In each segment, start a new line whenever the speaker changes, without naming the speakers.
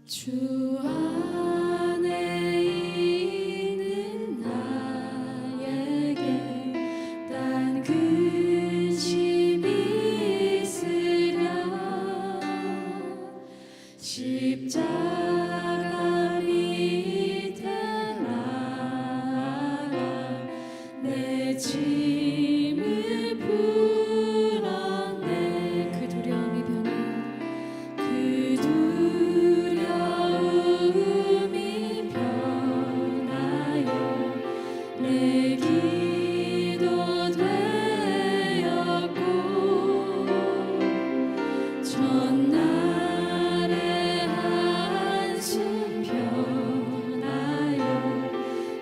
주 안에 있는 나에게 단 근심이 있으랴. 십자가 밑에 나가 내 짐을 풀었네. 그 두려움이 변하여 그 두려움이 변하여 내 기도 되었고, 전날의 한숨 변하여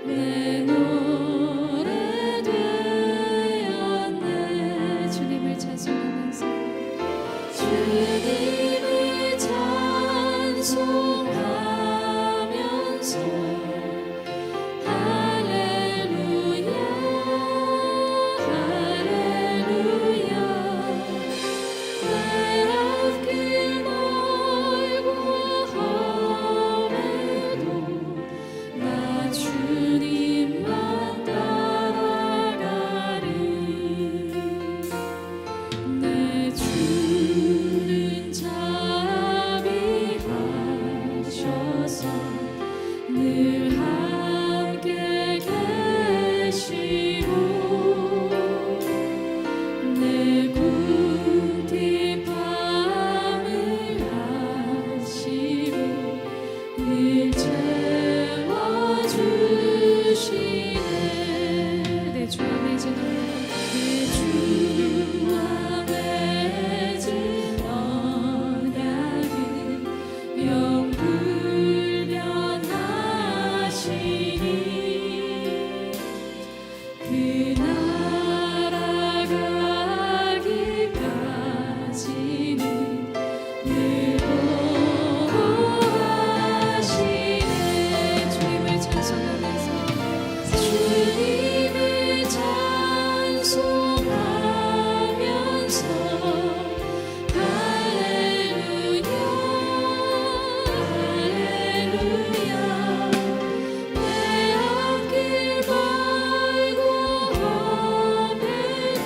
내 노래 되었네. 주님을 찬송하면서 주님을 찬송하면서 할렐루야 할렐루야. 내 앞길 멀고 험해도 나 주님만 따라가리. 내 주는 자비하셔서 늘 함께 계시고, 내 궁핍함을 아시고 늘 채워주시네. 내 주 안에 진 언약은 영불변하시니, 그 날아가기까지는 늘 보호하시네. 주님을 찬송하면서 주님을 찬송하면서 할렐루야 할렐루야. 내 앞길 멀고 험해도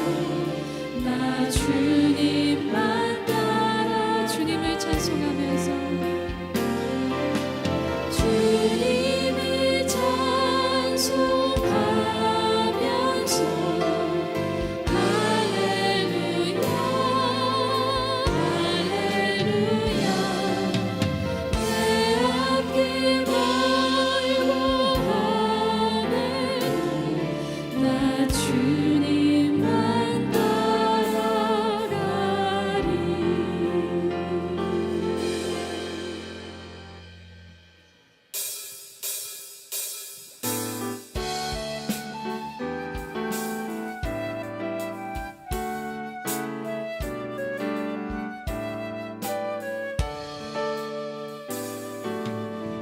나 주님만 따라. 주님을 찬송하면서 주님을 찬송하면서 할렐루야 할렐루야. 내 앞길 멀고 험해도 나 주님만 따라가리.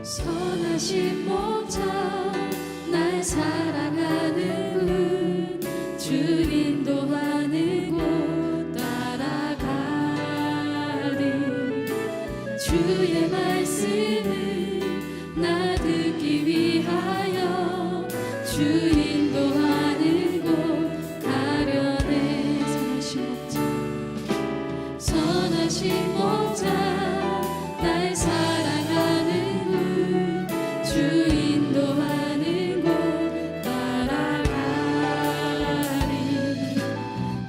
선하신 목자 날 사랑하는 분, 주 인도하는 곳 따라가리. 주의 말씀을 나 듣기 위하여 주 인도하는 곳 가려네. 선하신 목자 날 사랑하는 분, 주 인도하는 곳 따라가리.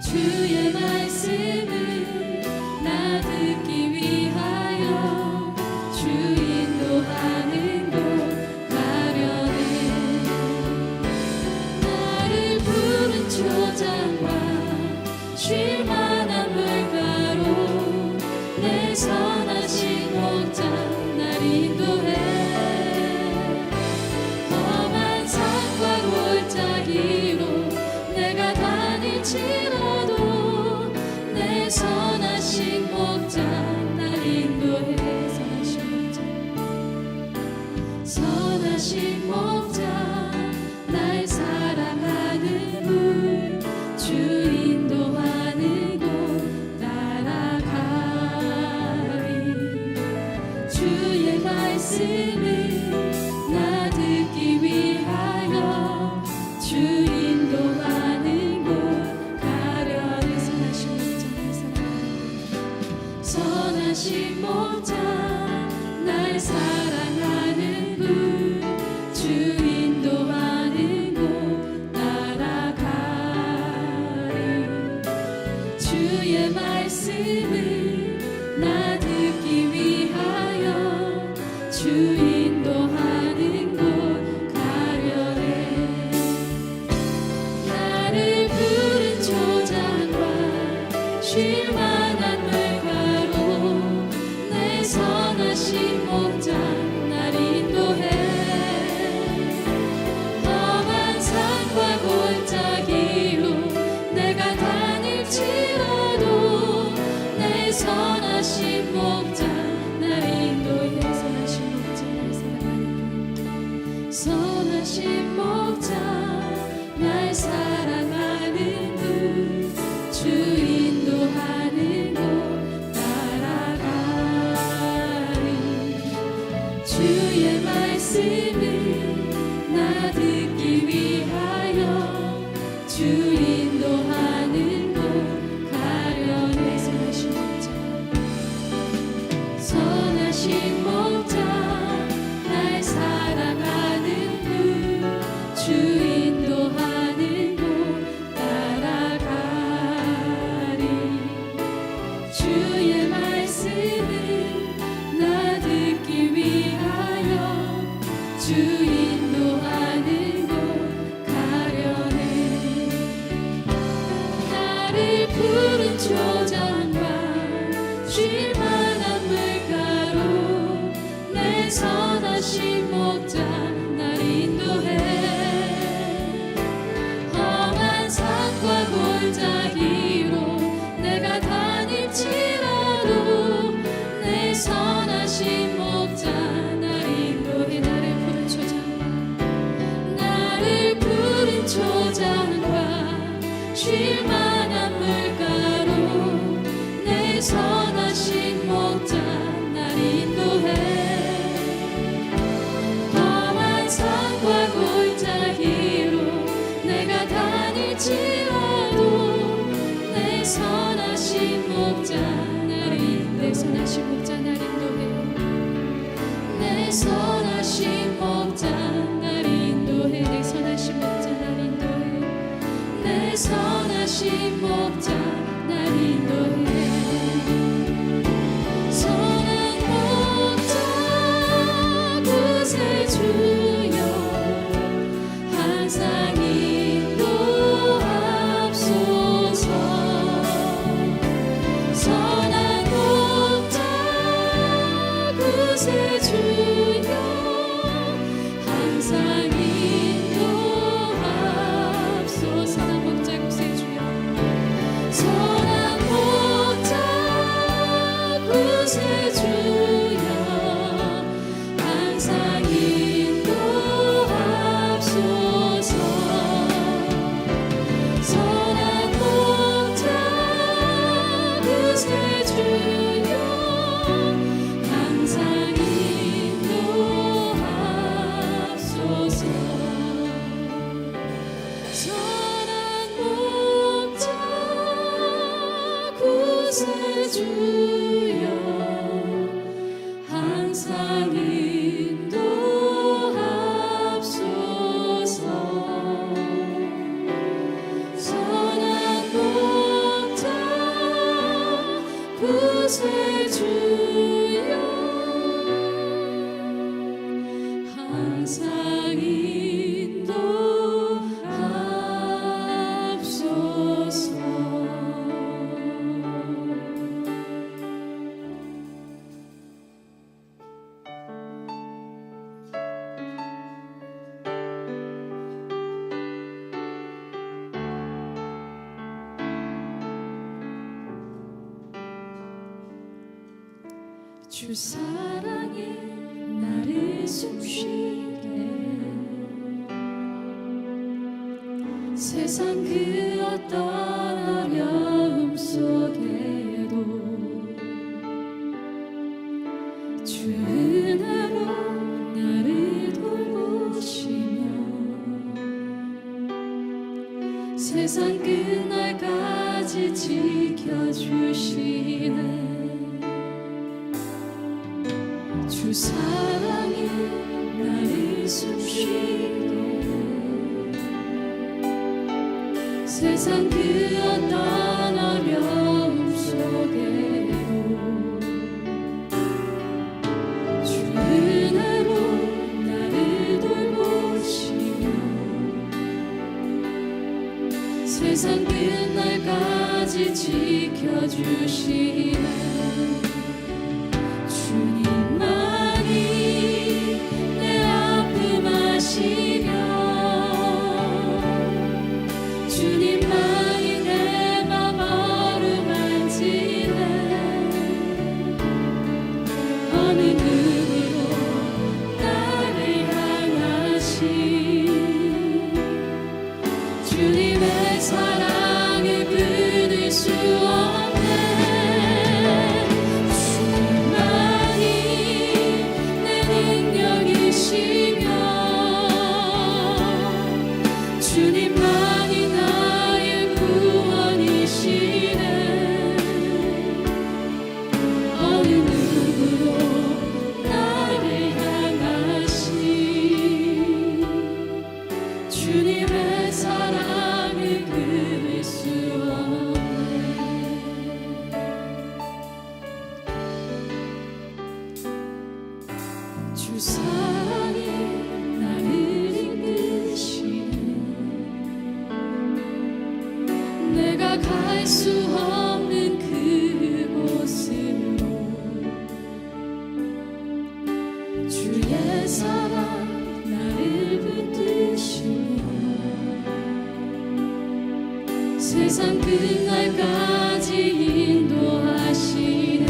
주의 말씀을 나 듣기 위하여 주 인도하는 곳 가려네. 나를 푸른 초장과 쉴 만한 물가로 내 선하신 목자 날 인도해. 험한 산과 골짜기로 내가 다닐지라도 내 선하신 목자 날 인도해. 선하신 목자 날 사랑하는 분, 주 인도하는 곳 따라가리. 주의 말씀 쉴 만한 물가로 내 선하신 목자 날 인도해 험한 산과 골짜기로 내가 다닐지라도 내 선하신 목자 날 인도해 선하신 목자 날 사랑하는 그 주 인도하는 곳 따라가리 주의 말씀을 나 듣기 위하여 주 인도하는 곳 가려네 선하신 목자 날 사랑하는 주 인도하는 곳 따라가리 주의 말씀을 나 듣기 위하여 주 인도하는 곳 가려네 나를 푸른 초장과 쉴 만한 물가로 내 선하신 목자 날 인도해 골짜기로 내가 다닐지라도 내 선하신 목자 날 인도해 나를 푸른 초장과 쉴 만한 물가로 내 선하신 목자 날 인도해 험한 산과 골짜기로 내가 다닐지라도 내 선하신 목자 날 인도해 내 선하신 목자 날 인도해 내 선하신 목자 날 인도해 내 선하신 목자 날 인도해 선한 목자 구세주여 항상 인도하옵소서 선한 목자 구세주여 항상 인도하옵소서 선한 목자 구세주여 선한 목자 구세주여 항상 인도하옵소서 선한 목자 구세주여 항상 인도하옵소서 선한 목자 구세주여 항상 인도하옵소서 선한 목자 구세주여 항상 인도하옵소서 주 사랑에 나를 숨쉬게 세상 그 어떤 어려움 속에도 주 은혜로 나를 돌보시며 세상 끝날까지 지켜주시네 주 사랑에 나를 숨쉬게 세상 그 어떤 어려움 속에도 주 은혜로 나를 돌보시며 세상 끝날까지 끝까지 지켜주시네. 주님만이 내 아픔 아시며 주님만이 내 맘 어루만지네. 어느 누구도 나를 향하신 주님의 사랑을 끊을 수 없네. 주님만이 내 능력이시며 주님만이 나의 구원이시네. 어느 누구도 나를 향하신 주님의 사랑을 끊을 수 없네. 주 사랑이 나를 이끄시네. 내가 갈 수 없는 그곳으로 주의 사랑 나를 붙드시며 세상 끝날까지 인도하시네.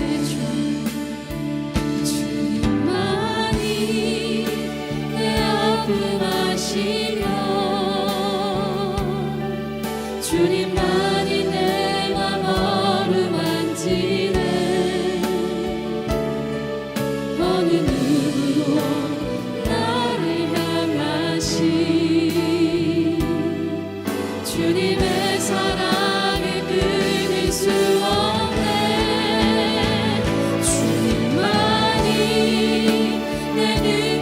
주님만이 내 아픔 아시며 주님만이 내 맘 어루만지네. 어느 누구도 나를 향하신 주님의 사랑을 끊을 수 없네. 주님만이 내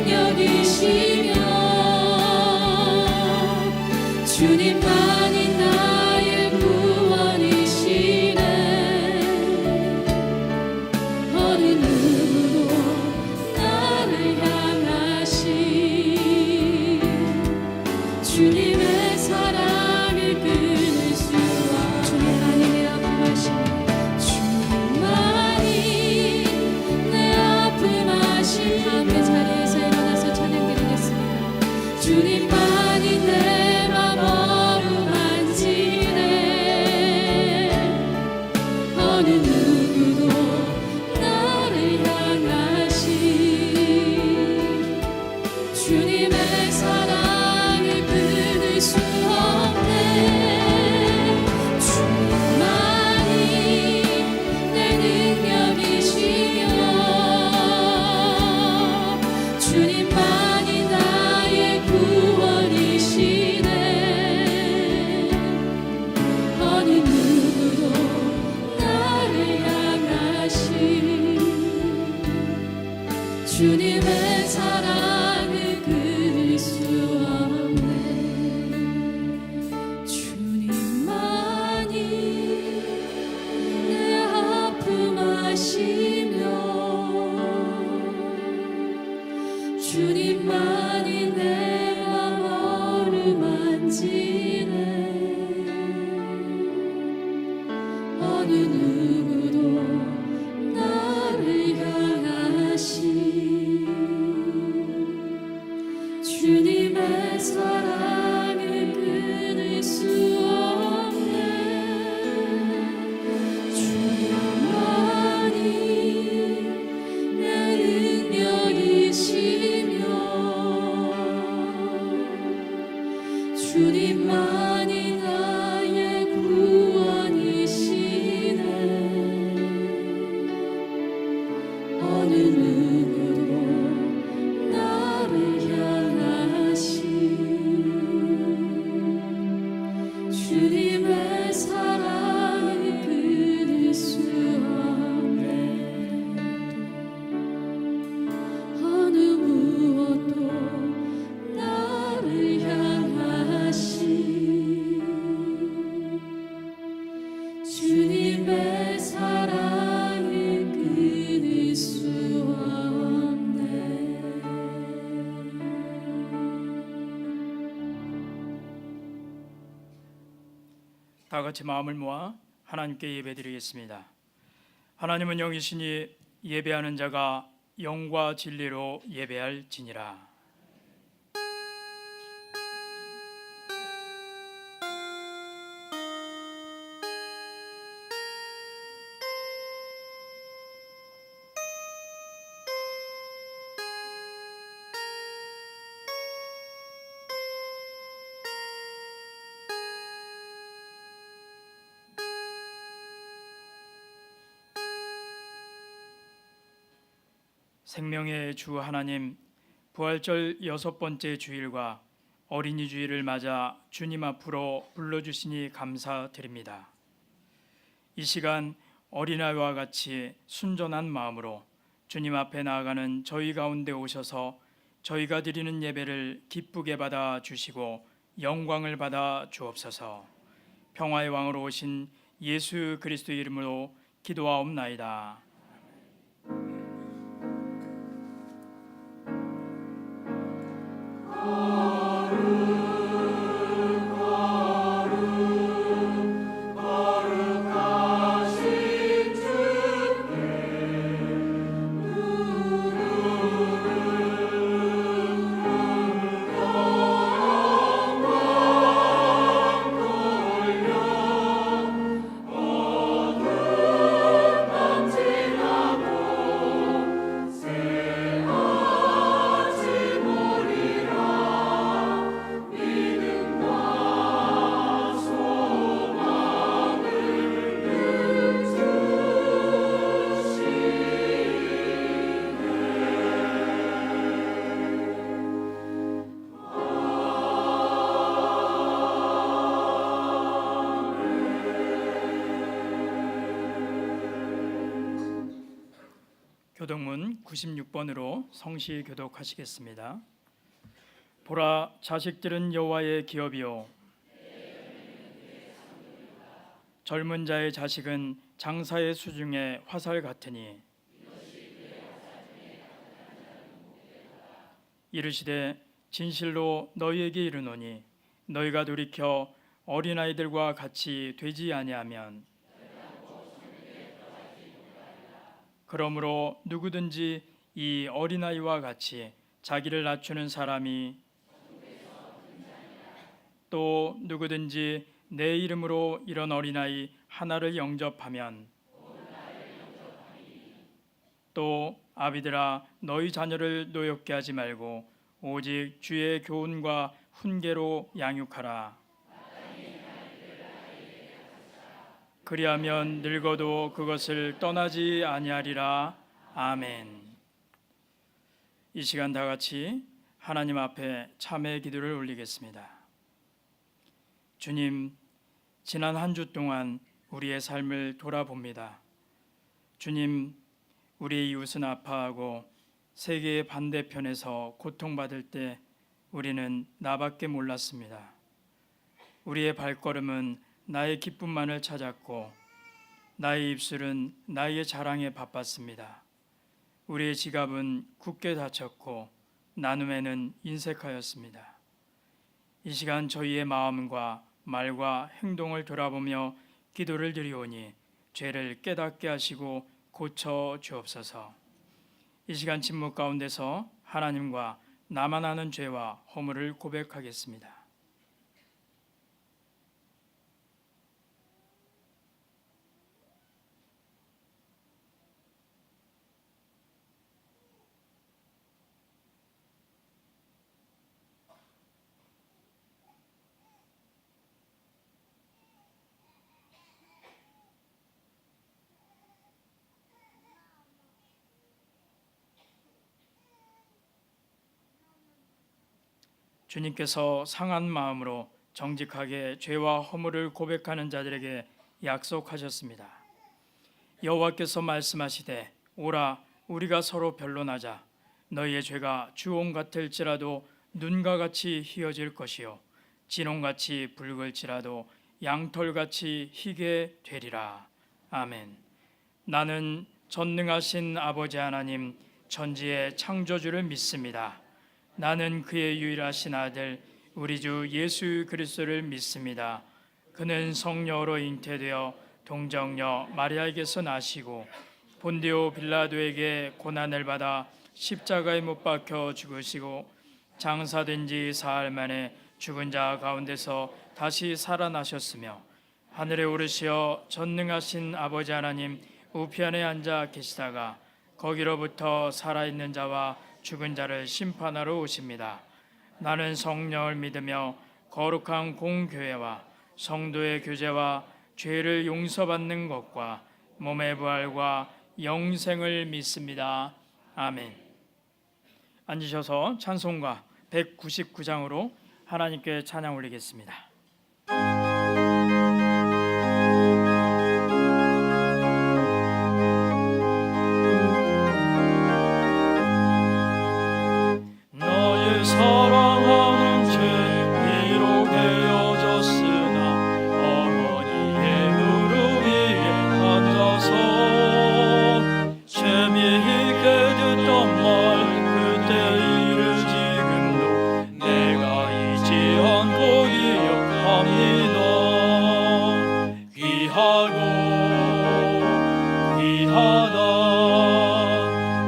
능력이시며 주님만이 나의 구원이시네. 어느 누구도 나를 향하신 주님의 사랑을 끊을 수 없네. 주님만이 내 아픔 아시며 주님만이 내 아픔 아시며 함께 자리에서 일어나서 찬양드리겠습니다. 주님만이 내 맘 어루만지네. 어느 누구도 나를 향하신 주님의 사랑을 끊을 수 없네. 주님만이 내 능력이시며 주님만이 나의 구원이시네. 어느 누구도 나를 향하신 주님의 사랑을 끊을 수 없네. 주님만이 내 아픔 아시며 주님만이 내 맘 어루만지네. 어느 누구도 나를 향하신 주님의 사랑을 끊을 수 없네. 주님만이 내 능력이시며 주님만이 나의 구원이시네. 어느 누구도 나를 향하신 주님의 사랑을 끊을 수 없네. 어느 무엇도 나를 향하신 주님의 사랑을 끊을 수 없네.
다 같이 마음을 모아 하나님께 예배드리겠습니다. 하나님은 영이시니 예배하는 자가 영과 진리로 예배할지니라. 생명의 주 하나님, 부활절 6번째 주일과 어린이 주일을 맞아 주님 앞으로 불러주시니 감사드립니다. 이 시간 어린아이와 같이 순전한 마음으로 주님 앞에 나아가는 저희 가운데 오셔서 저희가 드리는 예배를 기쁘게 받아 주시고 영광을 받아 주옵소서. 평화의 왕으로 오신 예수 그리스도의 이름으로 기도하옵나이다. 교독문 96번으로 성시 교독하시겠습니다. 보라, 자식들은 여호와의 기업이요 젊은 자의 자식은 장사의 수중에 화살 같으니 이르시되 진실로 너희에게 이르노니 너희가 돌이켜 어린아이들과 같이 되지 아니하면 그러므로 누구든지 이 어린아이와 같이 자기를 낮추는 사람이 또 누구든지 내 이름으로 이런 어린아이 하나를 영접하면 또 아비들아 너희 자녀를 노엽게 하지 말고 오직 주의 교훈과 훈계로 양육하라. 그리하면 늙어도 그것을 떠나지 아니하리라. 아멘. 이 시간 다 같이 하나님 앞에 참회의 기도를 올리겠습니다. 주님, 지난 한 주 동안 우리의 삶을 돌아봅니다. 주님, 우리의 이웃은 아파하고 세계의 반대편에서 고통받을 때 우리는 나밖에 몰랐습니다. 우리의 발걸음은 나의 기쁨만을 찾았고 나의 입술은 나의 자랑에 바빴습니다. 우리의 지갑은 굳게 닫혔고 나눔에는 인색하였습니다. 이 시간 저희의 마음과 말과 행동을 돌아보며 기도를 드리오니 죄를 깨닫게 하시고 고쳐 주옵소서. 이 시간 침묵 가운데서 하나님과 나만 아는 죄와 허물을 고백하겠습니다. 주님께서 상한 마음으로 정직하게 죄와 허물을 고백하는 자들에게 약속하셨습니다. 여호와께서 말씀하시되 오라 우리가 서로 변론하자. 너희의 죄가 주홍 같을지라도 눈과 같이 희어질 것이요 진홍같이 붉을지라도 양털같이 희게 되리라. 아멘. 나는 전능하신 아버지 하나님 천지의 창조주를 믿습니다. 나는 그의 유일하신 아들 우리 주 예수 그리스도를 믿습니다. 그는 성령으로 잉태되어 동정녀 마리아에게서 나시고 본디오 빌라도에게 고난을 받아 십자가에 못 박혀 죽으시고 장사된 지 사흘 만에 죽은 자 가운데서 다시 살아나셨으며 하늘에 오르시어 전능하신 아버지 하나님 우편에 앉아 계시다가 거기로부터 살아있는 자와 죽은 자를 심판하러 오십니다. 나는 성령을 믿으며 거룩한 공교회와 성도의 교제와 죄를 용서받는 것과 몸의 부활과 영생을 믿습니다. 아멘. 앉으셔서 찬송가 199장으로 하나님께 찬양 올리겠습니다. 너의 사랑하는 죄 비록 헤어졌으나 어머니의 무릎 위에 앉아서 재미있게 듣던 말 그때 일을 지금도 내가 잊지 않고 기억합니다. 귀하고 귀하다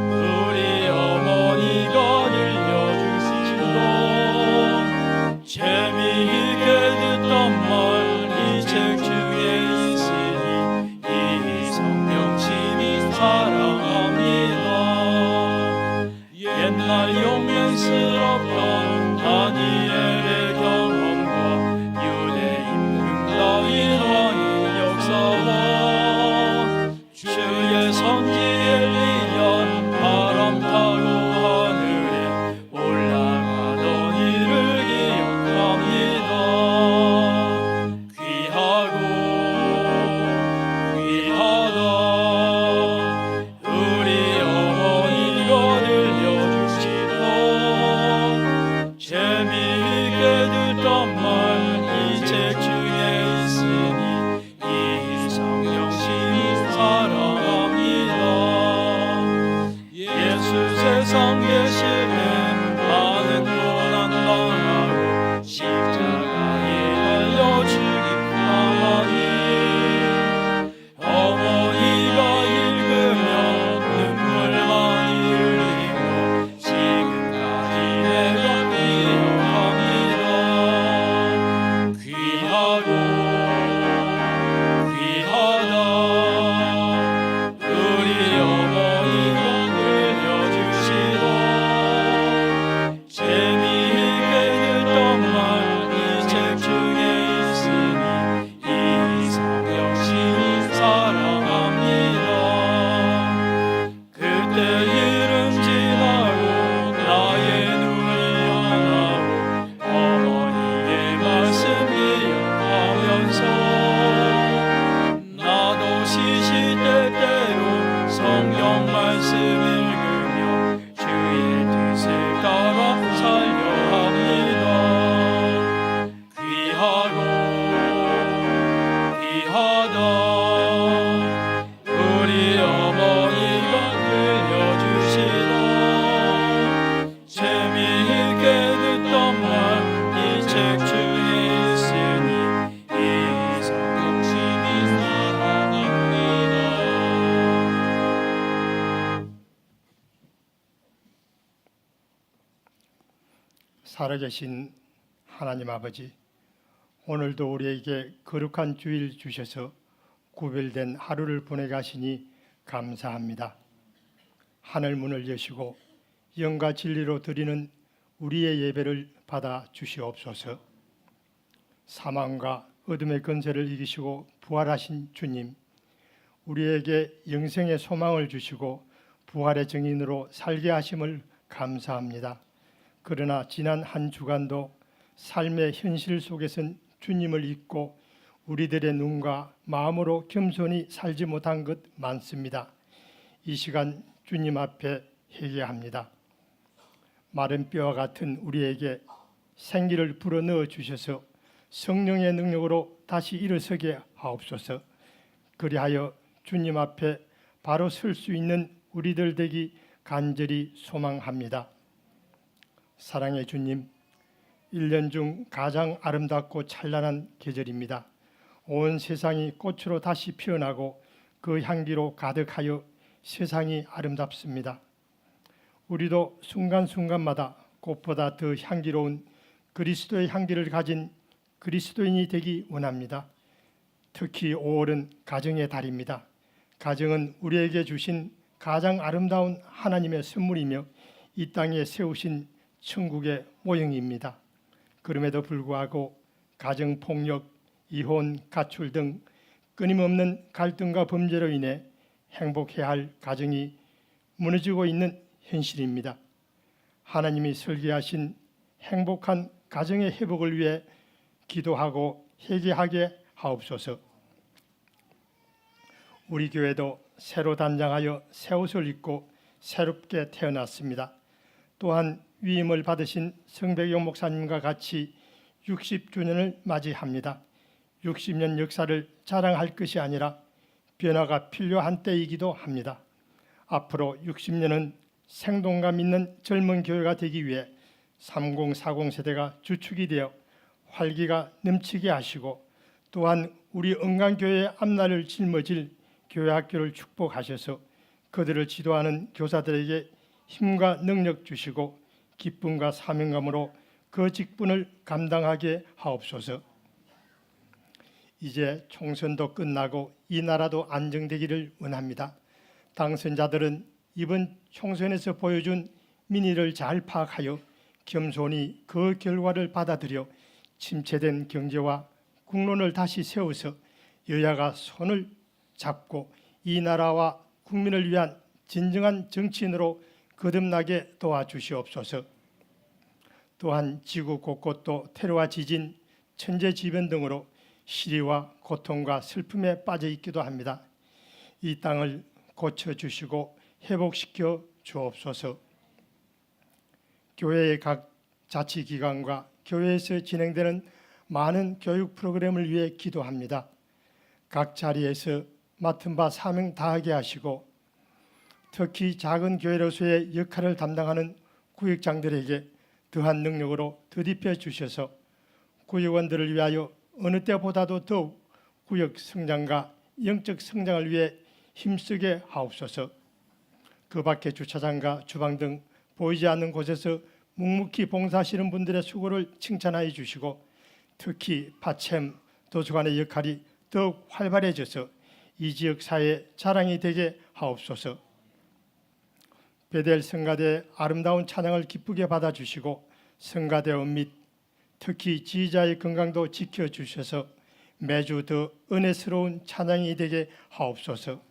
우리 어머니가 들려주시던 재미있게 듣던 말 이 책 중에 있으니 이 성경심이 사랑합니다. 옛날 용맹스럽던 다니엘의 경험과 유대인 다윗 왕의 역사와 주의 선지 엘리야 바람 타고 하늘에 올라가던 일을 기억합니다. 귀하고 귀하다 우리 어머니가 들려주시던 재미있게 듣던 말 이 책 중에 있으니 이 성경심이 사랑합니다. 예수 세상 계실 때 많은 고난 당하고 십자가에 달려 죽임당하니 어머니가 읽으며 눈물 많이 흘리고 지금까지 내가 기억합니다. 귀하고 귀하다 우리 어머니가 들려주시던 재미있게 듣던 말 이 책 중에 있으니 이 성경심이 사랑합니다. 그때 이름 지나고 나의 눈이 하나고 어머니의 말씀 기억하면서 나도 시시때때로 성경 말씀 읽으며 주의 뜻을 따라 살려 합니다. 귀하고 귀하다 우리 어머니가 들려주시던 재미있게 듣던 말 이 책 중에 있으니 이 성경심이 사랑합니다.
살아계신 하나님 아버지, 오늘도 우리에게 거룩한 주일 주셔서 구별된 하루를 보내가시니 감사합니다. 하늘 문을 여시고 영과 진리로 드리는 우리의 예배를 받아 주시옵소서. 사망과 어둠의 권세를 이기시고 부활하신 주님, 우리에게 영생의 소망을 주시고 부활의 증인으로 살게 하심을 감사합니다. 그러나 지난 한 주간도 삶의 현실 속에선 주님을 잊고 우리들의 눈과 마음으로 겸손히 살지 못한 것 많습니다. 이 시간 주님 앞에 회개합니다. 마른 뼈와 같은 우리에게 생기를 불어넣어 주셔서 성령의 능력으로 다시 일어서게 하옵소서. 그리하여 주님 앞에 바로 설 수 있는 우리들 되기 간절히 소망합니다. 사랑의 주님, 1년 중 가장 아름답고 찬란한 계절입니다. 온 세상이 꽃으로 다시 피어나고 그 향기로 가득하여 세상이 아름답습니다. 우리도 순간순간마다 꽃보다 더 향기로운 그리스도의 향기를 가진 그리스도인이 되기 원합니다. 특히 5월은 가정의 달입니다. 가정은 우리에게 주신 가장 아름다운 하나님의 선물이며 이 땅에 세우신 천국의 모형입니다. 그럼에도 불구하고 가정폭력, 이혼, 가출 등 끊임없는 갈등과 범죄로 인해 행복해야 할 가정이 무너지고 있는 현실입니다. 하나님이 설계하신 행복한 가정의 회복을 위해 기도하고 회개하게 하옵소서. 우리 교회도 새로 단장하여 새 옷을 입고 새롭게 태어났습니다. 또한 위임을 받으신 성백용 목사님과 같이 60주년을 맞이합니다. 60년 역사를 자랑할 것이 아니라 변화가 필요한 때이기도 합니다. 앞으로 60년은 생동감 있는 젊은 교회가 되기 위해 3040 세대가 주축이 되어 활기가 넘치게 하시고 또한 우리 은강교회의 앞날을 짊어질 교회학교를 축복하셔서 그들을 지도하는 교사들에게 힘과 능력 주시고 기쁨과 사명감으로 그 직분을 감당하게 하옵소서. 이제 총선도 끝나고 이 나라도 안정되기를 원합니다. 당선자들은 이번 총선에서 보여준 민의를 잘 파악하여 겸손히 그 결과를 받아들여 침체된 경제와 국론을 다시 세워서 여야가 손을 잡고 이 나라와 국민을 위한 진정한 정치인으로 거듭나게 도와주시옵소서. 또한 지구 곳곳도 테러와 지진, 천재지변 등으로 시리와 고통과 슬픔에 빠져 있기도 합니다. 이 땅을 고쳐주시고 회복시켜 주옵소서. 교회의 각 자치기관과 교회에서 진행되는 많은 교육 프로그램을 위해 기도합니다. 각 자리에서 맡은 바 사명 다하게 하시고 특히 작은 교회로서의 역할을 담당하는 구역장들에게 더한 능력으로 덧입혀 주셔서 구역원들을 위하여 어느 때보다도 더욱 구역 성장과 영적 성장을 위해 힘쓰게 하옵소서. 그 밖에 주차장과 주방 등 보이지 않는 곳에서 묵묵히 봉사하시는 분들의 수고를 칭찬하여 주시고 특히 파챔 도서관의 역할이 더욱 활발해져서 이 지역 사회의 자랑이 되게 하옵소서. 베델 성가대의 아름다운 찬양을 기쁘게 받아주시고 성가대원 및 특히 지휘자의 건강도 지켜주셔서 매주 더 은혜스러운 찬양이 되게 하옵소서.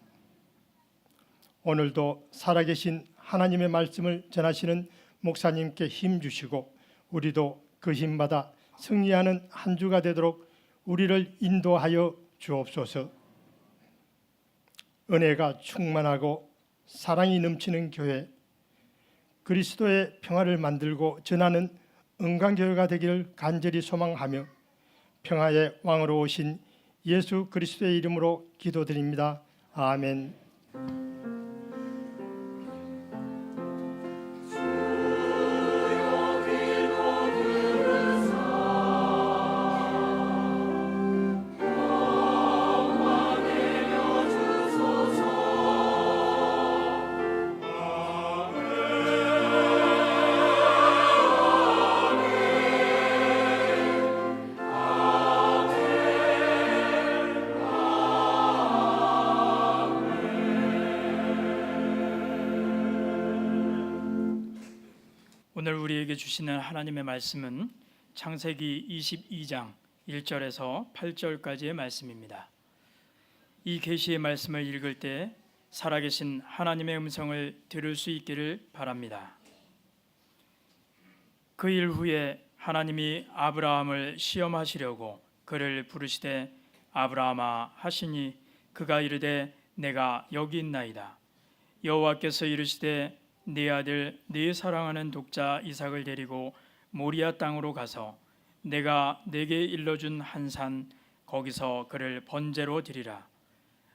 오늘도 살아계신 하나님의 말씀을 전하시는 목사님께 힘 주시고 우리도 그 힘받아 승리하는 한 주가 되도록 우리를 인도하여 주옵소서. 은혜가 충만하고 사랑이 넘치는 교회, 그리스도의 평화를 만들고 전하는 은강교회가 되기를 간절히 소망하며 평화의 왕으로 오신 예수 그리스도의 이름으로 기도드립니다. 아멘.
오늘 우리에게 주시는 하나님의 말씀은 창세기 22장 1절에서 8절까지의 말씀입니다. 이 계시의 말씀을 읽을 때 살아계신 하나님의 음성을 들을 수 있기를 바랍니다. 그 일 후에 하나님이 아브라함을 시험하시려고 그를 부르시되 아브라함아 하시니 그가 이르되 내가 여기 있나이다. 여호와께서 이르시되 네 아들 네 사랑하는 독자 이삭을 데리고 모리아 땅으로 가서 내가 네게 일러준 한 산 거기서 그를 번제로 드리라.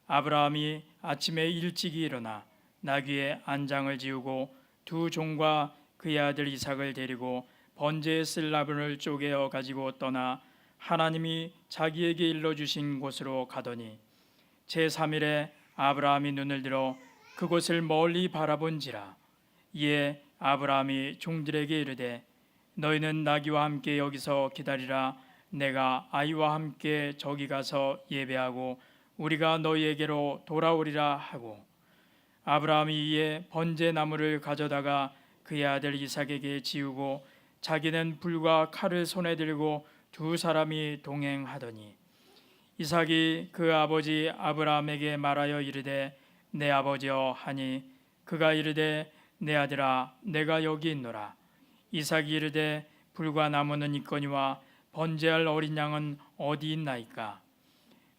아브라함이 아침에 일찍이 일어나 나귀의 안장을 지우고 두 종과 그의 아들 이삭을 데리고 번제에 쓸 나무를 쪼개어 가지고 떠나 하나님이 자기에게 일러주신 곳으로 가더니 제3일에 아브라함이 눈을 들어 그곳을 멀리 바라본지라. 이에 아브라함이 종들에게 이르되 너희는 나귀와 함께 여기서 기다리라. 내가 아이와 함께 저기 가서 예배하고 우리가 너희에게로 돌아오리라 하고, 아브라함이 이에 번제 나무를 가져다가 그의 아들 이삭에게 지우고 자기는 불과 칼을 손에 들고 두 사람이 동행하더니, 이삭이 그 아버지 아브라함에게 말하여 이르되 내 아버지여 하니, 그가 이르되 내 아들아 내가 여기 있노라. 이삭이 이르되 불과 나무는 있거니와 번제할 어린 양은 어디 있나이까?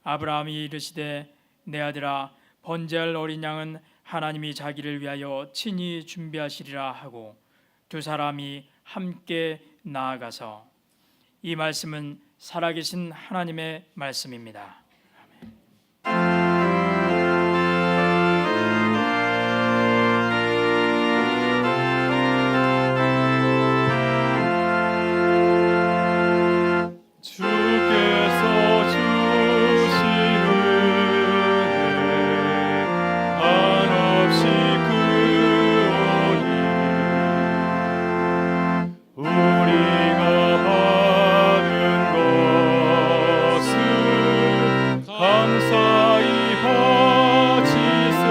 아브라함이 이르시되 내 아들아 번제할 어린 양은 하나님이 자기를 위하여 친히 준비하시리라 하고, 두 사람이 함께 나아가서, 이 말씀은 살아계신 하나님의 말씀입니다.
주께서 주신 은혜 한없이 크오니 우리가 받은 것을 감사히 바치세.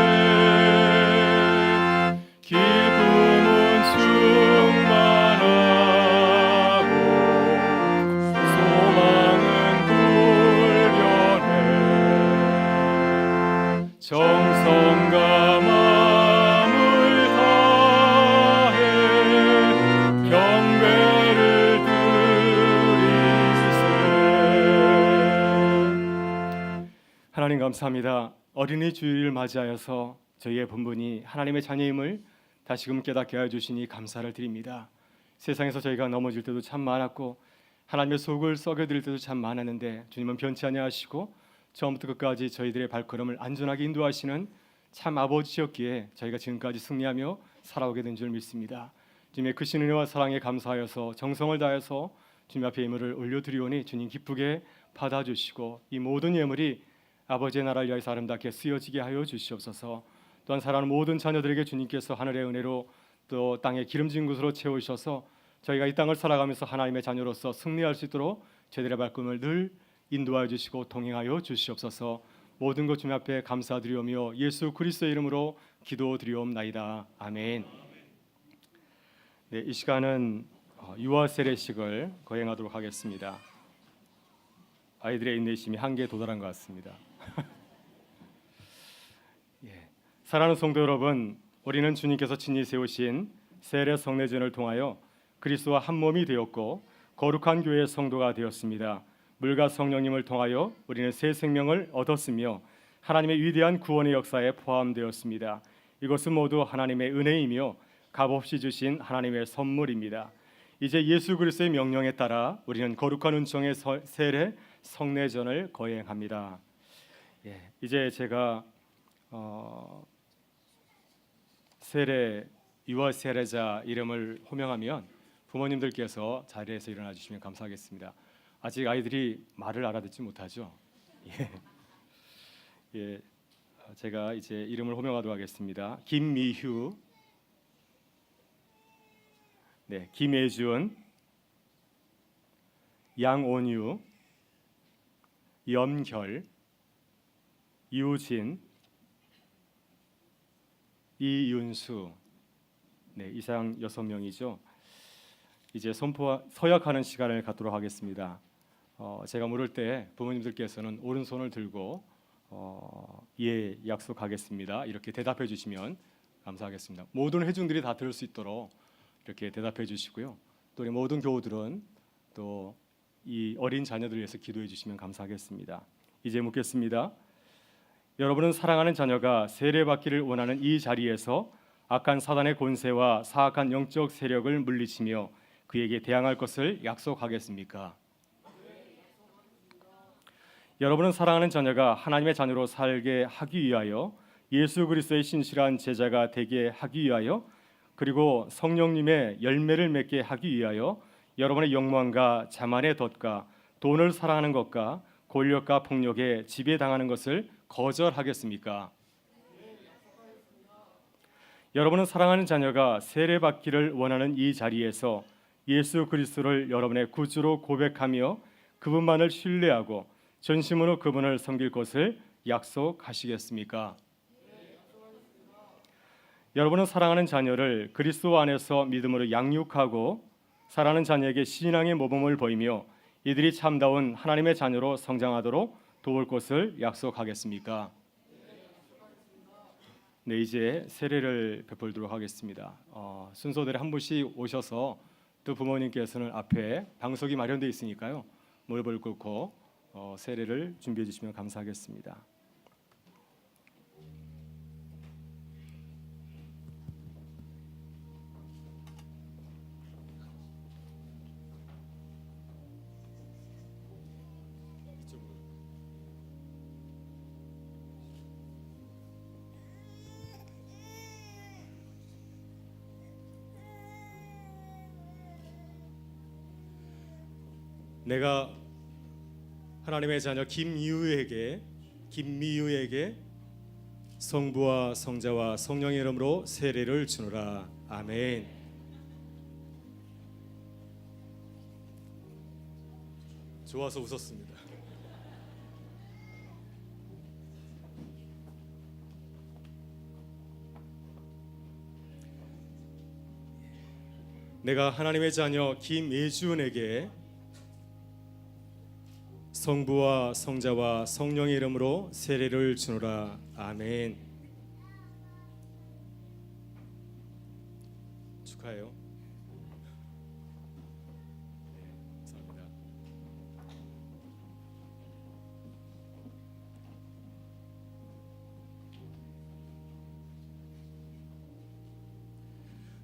기쁨은 충만하고 소망은 불변해. 정성과 마음을 다해 경배를 드리세. 하나님 감사합니다. 어린이 주일을 맞이하여서 저희의 본분이 하나님의 자녀임을 다시금 깨닫게 하여 주시니 감사를 드립니다. 세상에서 저희가 넘어질 때도 참 많았고 하나님의 속을 썩여드릴 때도 참 많았는데, 주님은 변치 아니하시고 처음부터 끝까지 저희들의 발걸음을 안전하게 인도하시는 참 아버지였기에 저희가 지금까지 승리하며 살아오게 된 줄 믿습니다. 주님의 크신 은혜와 사랑에 감사하여서 정성을 다해서 주님 앞에 예물을 올려드리오니 주님 기쁘게 받아주시고 이 모든 예물이 아버지의 나라를 위하여서 아름답게 쓰여지게 하여 주시옵소서. 또한 사랑하는 모든 자녀들에게 주님께서 하늘의 은혜로 또 땅의 기름진 곳으로 채우셔서 저희가 이 땅을 살아가면서 하나님의 자녀로서 승리할 수 있도록 저희들의 발걸음을 늘 인도하여 주시고 동행하여 주시옵소서. 모든 것 주님 앞에 감사드리오며 예수 그리스도의 이름으로 기도드리옵나이다. 아멘. 네, 이 시간은 유아 세례식을 거행하도록 하겠습니다. 아이들의 인내심이 한계에 도달한 것 같습니다. 예. 사랑하는 성도 여러분, 우리는 주님께서 친히 세우신 세례 성례전을 통하여 그리스도와 한 몸이 되었고 거룩한 교회의 성도가 되었습니다. 물과 성령님을 통하여 우리는 새 생명을 얻었으며 하나님의 위대한 구원의 역사에 포함되었습니다. 이것은 모두 하나님의 은혜이며 값없이 주신 하나님의 선물입니다. 이제 예수 그리스도의 명령에 따라 우리는 거룩한 은총의 세례 성례전을 거행합니다. 예, 이제 제가 세례 유아 세례자 이름을 호명하면 부모님들께서 자리에서 일어나 주시면 감사하겠습니다. 아직 아이들이 말을 알아듣지 못하죠. 예, 제가 이제 이름을 호명하도록 하겠습니다. 김미휴, 네, 김혜준, 양온유, 염결, 이우진, 이윤수, 네, 이상 6명이죠. 이제 서약하는 시간을 갖도록 하겠습니다. 제가 물을 때 부모님들께서는 오른손을 들고 예, 약속하겠습니다, 이렇게 대답해 주시면 감사하겠습니다. 모든 회중들이 다 들을 수 있도록 이렇게 대답해 주시고요. 또 우리 모든 교우들은 또 이 어린 자녀들을 위해서 기도해 주시면 감사하겠습니다. 이제 묻겠습니다. 여러분은 사랑하는 자녀가 세례받기를 원하는 이 자리에서 악한 사단의 권세와 사악한 영적 세력을 물리치며 그에게 대항할 것을 약속하겠습니까? 여러분은 사랑하는 자녀가 하나님의 자녀로 살게 하기 위하여 예수 그리스도의 신실한 제자가 되게 하기 위하여 그리고 성령님의 열매를 맺게 하기 위하여 여러분의 영광과 자만의 덫과 돈을 사랑하는 것과 권력과 폭력에 지배당하는 것을 거절하겠습니까? 여러분은 사랑하는 자녀가 세례받기를 원하는 이 자리에서 예수 그리스도를 여러분의 구주로 고백하며 그분만을 신뢰하고 전심으로 그분을 섬길 것을 약속하시겠습니까? 여러분은 사랑하는 자녀를 그리스도 안에서 믿음으로 양육하고 사랑하는 자녀에게 신앙의 모범을 보이며 이들이 참다운 하나님의 자녀로 성장하도록 도울 것을 약속하겠습니까? 네, 이제 세례를 베풀도록 하겠습니다. 순서대로 한 분씩 오셔서 또 부모님께서는 앞에 방석이 마련되어 있으니까요. 무릎을 꿇고 세례를 준비해 주시면 감사하겠습니다.
내가 하나님의 자녀 김미유에게 성부와 성자와 성령의 이름으로 세례를 주노라. 아멘. 좋아서 웃었습니다. 내가 하나님의 자녀 김예준에게 성부와 성자와 성령의 이름으로 세례를 주노라. 아멘. 축하해요. 네, 감사합니다.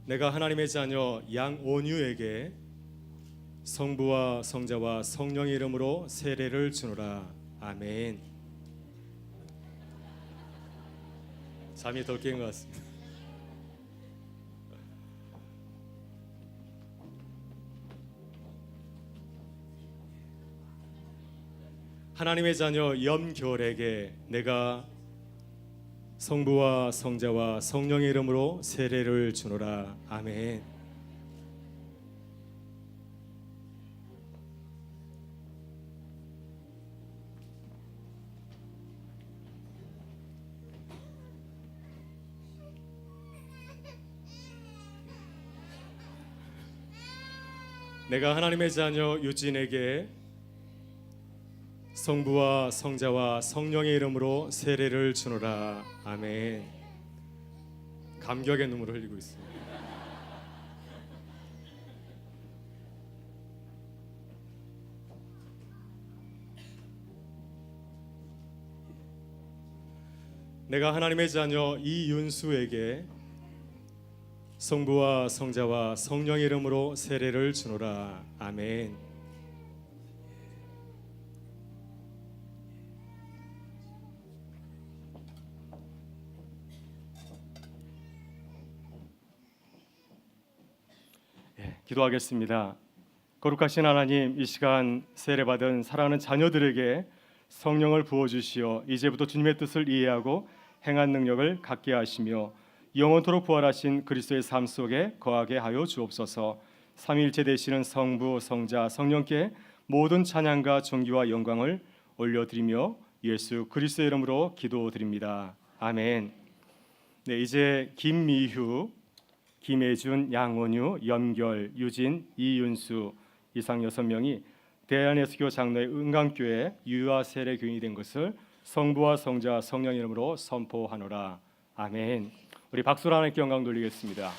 내가 하나님의 자녀 양온유에게 성부와 성자와 성령의 이름으로 세례를 주노라. 아멘. 잠이 덜 깬 것 같습니다. 하나님의 자녀 염결에게 내가 성부와 성자와 성령의 이름으로 세례를 주노라. 아멘. 내가 하나님의 자녀 유진에게 성부와 성자와 성령의 이름으로 세례를 주노라. 아멘. 감격의 눈물을 흘리고 있습니다. 내가 하나님의 자녀 이윤수에게 성부와 성자와 성령의 이름으로 세례를 주노라. 아멘.
기도하겠습니다. 거룩하신 하나님, 이 시간 세례받은 사랑하는 자녀들에게 성령을 부어주시어 이제부터 주님의 뜻을 이해하고 행한 능력을 갖게 하시며 영원토록 부활하신 그리스도의 삶 속에 거하게 하여 주옵소서. 삼위일체 되시는 성부, 성자, 성령께 모든 찬양과 존귀와 영광을 올려드리며 예수 그리스도의 이름으로 기도드립니다. 아멘. 네, 이제 김미휴, 김혜준, 양원유, 염결, 유진, 이윤수 이상 6명이 대한예수교 장로의 은강교회 유아 세례 교인이 된 것을 성부와 성자, 성령 이름으로 선포하노라. 아멘. 우리 박수로 하나님께 영광 돌리겠습니다.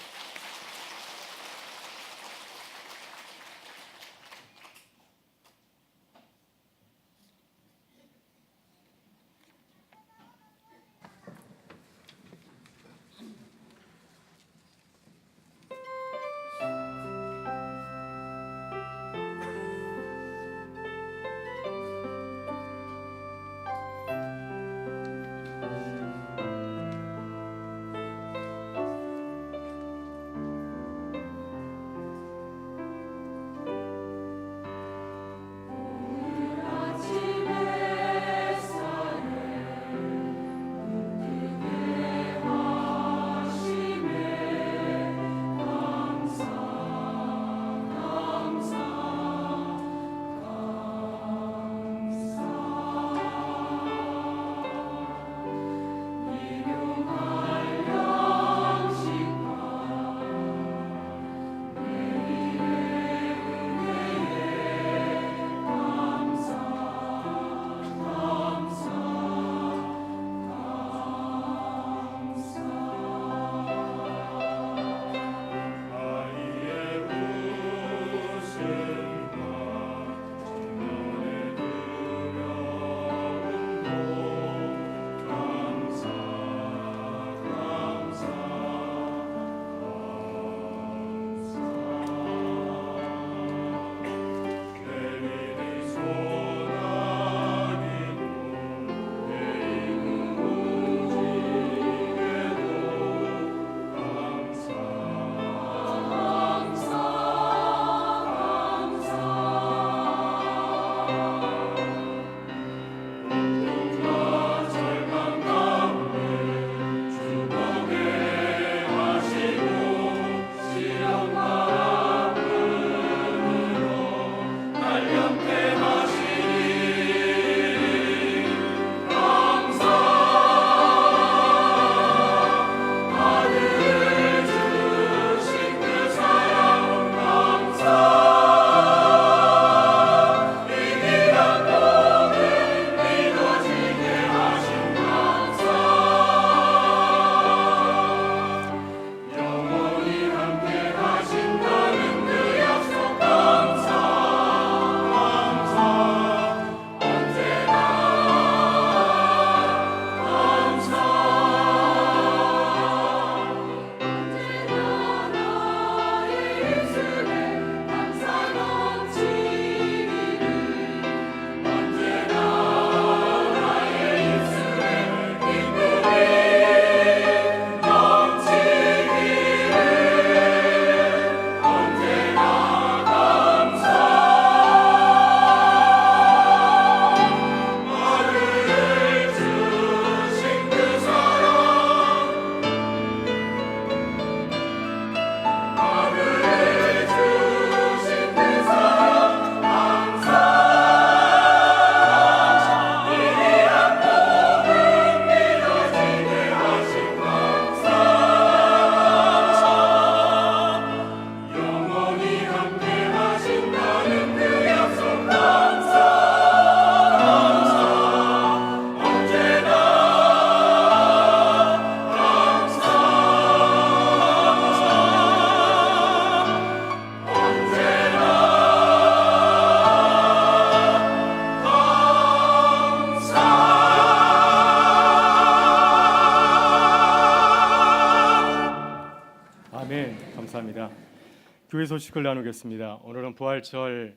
교회 소식을 나누겠습니다. 오늘은 부활절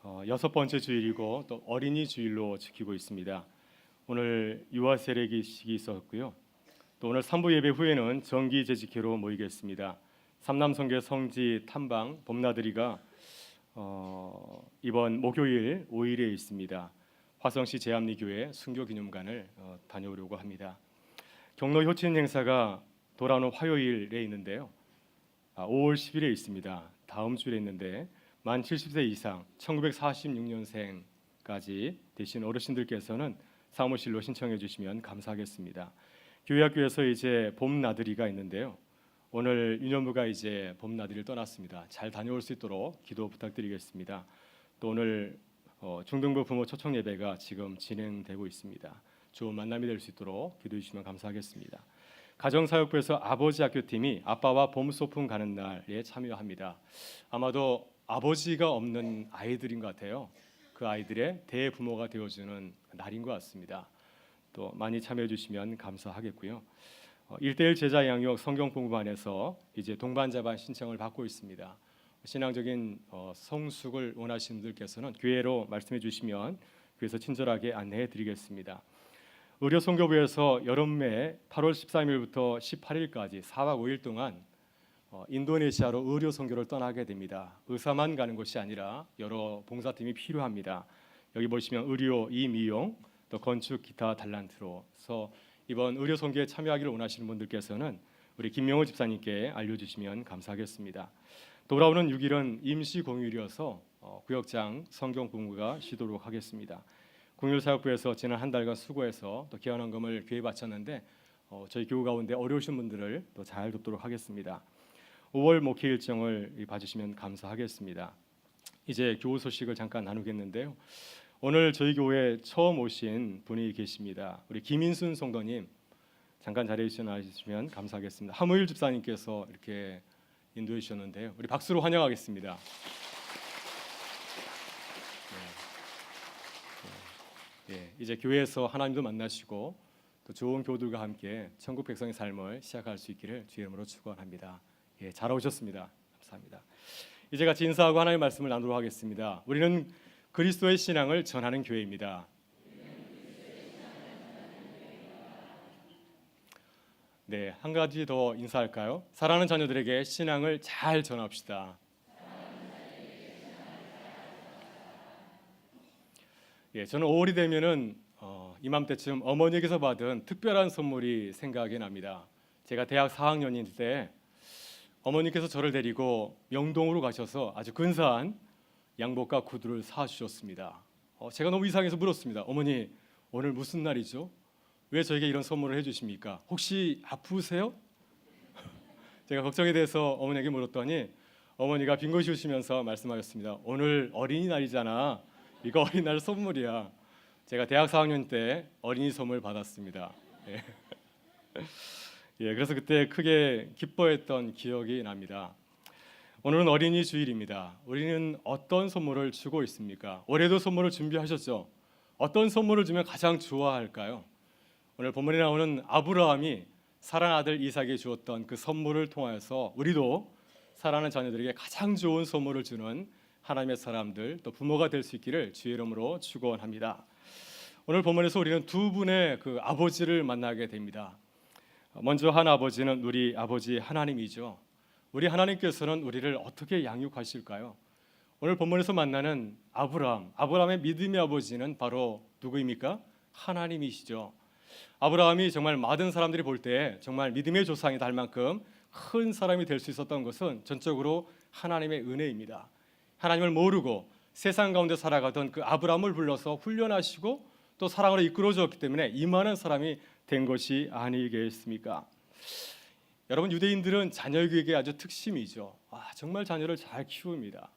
6번째 주일이고 또 어린이 주일로 지키고 있습니다. 오늘 유아 세례기식이 있었고요. 또 오늘 3부 예배 후에는 정기 재직회로 모이겠습니다. 삼남성교 성지 탐방 봄나들이가 이번 목요일 5일에 있습니다. 화성시 제암리교회 순교기념관을 다녀오려고 합니다. 경로 효친 행사가 돌아오는 화요일에 있는데요. 5월 10일에 있습니다. 다음 주에 있는데 만 70세 이상 1946년생까지 되신 어르신들께서는 사무실로 신청해 주시면 감사하겠습니다. 교회학교에서 이제 봄 나들이가 있는데요. 오늘 유년부가 이제 봄 나들이를 떠났습니다. 잘 다녀올 수 있도록 기도 부탁드리겠습니다. 또 오늘 중등부 부모 초청 예배가 지금 진행되고 있습니다. 좋은 만남이 될 수 있도록 기도해 주시면 감사하겠습니다. 가정사역부에서 아버지 학교팀이 아빠와 봄 소풍 가는 날에 참여합니다. 아마도 아버지가 없는 아이들인 것 같아요. 그 아이들의 대부모가 되어주는 날인 것 같습니다. 또 많이 참여해 주시면 감사하겠고요. 1:1 제자 양육 성경 공부반에서 이제 동반자반 신청을 받고 있습니다. 신앙적인 성숙을 원하시는 분들께서는 교회로 말씀해 주시면 교회에서 친절하게 안내해 드리겠습니다. 의료 선교부에서 여름에 8월 13일부터 18일까지 4박 5일 동안 인도네시아로 의료 선교를 떠나게 됩니다. 의사만 가는 것이 아니라 여러 봉사팀이 필요합니다. 여기 보시면 의료, 이미용, 또 건축, 기타 달란트로서 이번 의료 선교에 참여하기를 원하시는 분들께서는 우리 김명호 집사님께 알려주시면 감사하겠습니다. 돌아오는 6일은 임시 공휴일이어서 구역장 성경 공부가 쉬도록 하겠습니다. 국률사역부에서 지난 한 달간 수고해서 또 기원헌금을 교회에 바쳤는데 저희 교우 가운데 어려우신 분들을 또 잘 돕도록 하겠습니다. 5월 목회 일정을 봐주시면 감사하겠습니다. 이제 교우 소식을 잠깐 나누겠는데요. 오늘 저희 교회에 처음 오신 분이 계십니다. 우리 김인순 성도님 잠깐 자리에 나와주시면 감사하겠습니다. 하무일 집사님께서 이렇게 인도해 주셨는데요. 우리 박수로 환영하겠습니다. 이제 교회에서 하나님도 만나시고 또 좋은 교우들과 함께 천국 백성의 삶을 시작할 수 있기를 주의 이름으로 축원합니다. 잘 오셨습니다. 감사합니다. 이제 같이 인사하고 하나님의 말씀을 나누도록 하겠습니다. 우리는 그리스도의 신앙을 전하는 교회입니다. 네, 한 가지 더 인사할까요? 사랑하는 자녀들에게 신앙을 잘 전합시다. 저는 5월이 되면은 이맘때쯤 어머니에게서 받은 특별한 선물이 생각이 납니다. 제가 대학 4학년일 때 어머니께서 저를 데리고 명동으로 가셔서 아주 근사한 양복과 구두를 사주셨습니다. 제가 너무 이상해서 물었습니다. 어머니, 오늘 무슨 날이죠? 왜 저에게 이런 선물을 해주십니까? 혹시 아프세요? 제가 걱정이 돼서 어머니에게 물었더니 어머니가 빙고 씌우시면서 말씀하셨습니다. 오늘 어린이날이잖아. 이거 어린이날 선물이야. 제가 대학 4학년 때 어린이 선물 받았습니다. 그래서 그때 크게 기뻐했던 기억이 납니다. 오늘은 어린이 주일입니다. 우리는 어떤 선물을 주고 있습니까? 올해도 선물을 준비하셨죠? 어떤 선물을 주면 가장 좋아할까요? 오늘 본문에 나오는 아브라함이 사랑하는 아들 이삭에게 주었던 그 선물을 통하여서 우리도 사랑하는 자녀들에게 가장 좋은 선물을 주는 하나님의 사람들 또 부모가 될 수 있기를 주의 이름으로 축원합니다. 오늘 본문에서 우리는 두 분의 그 아버지를 만나게 됩니다. 먼저 한 아버지는 우리 아버지 하나님이죠. 우리 하나님께서는 우리를 어떻게 양육하실까요? 오늘 본문에서 만나는 아브라함의 믿음의 아버지는 바로 누구입니까? 하나님이시죠. 아브라함이 정말 많은 사람들이 볼 때 정말 믿음의 조상이 될 만큼 큰 사람이 될 수 있었던 것은 전적으로 하나님의 은혜입니다. 하나님을 모르고 세상 가운데 살아가던 그 아브라함을 불러서 훈련하시고 또 사랑으로 이끌어 주었기 때문에 이만한 사람이 된 것이 아니겠습니까? 여러분, 유대인들은 자녀 교육에 아주 특심이죠. 정말 자녀를 잘 키웁니다.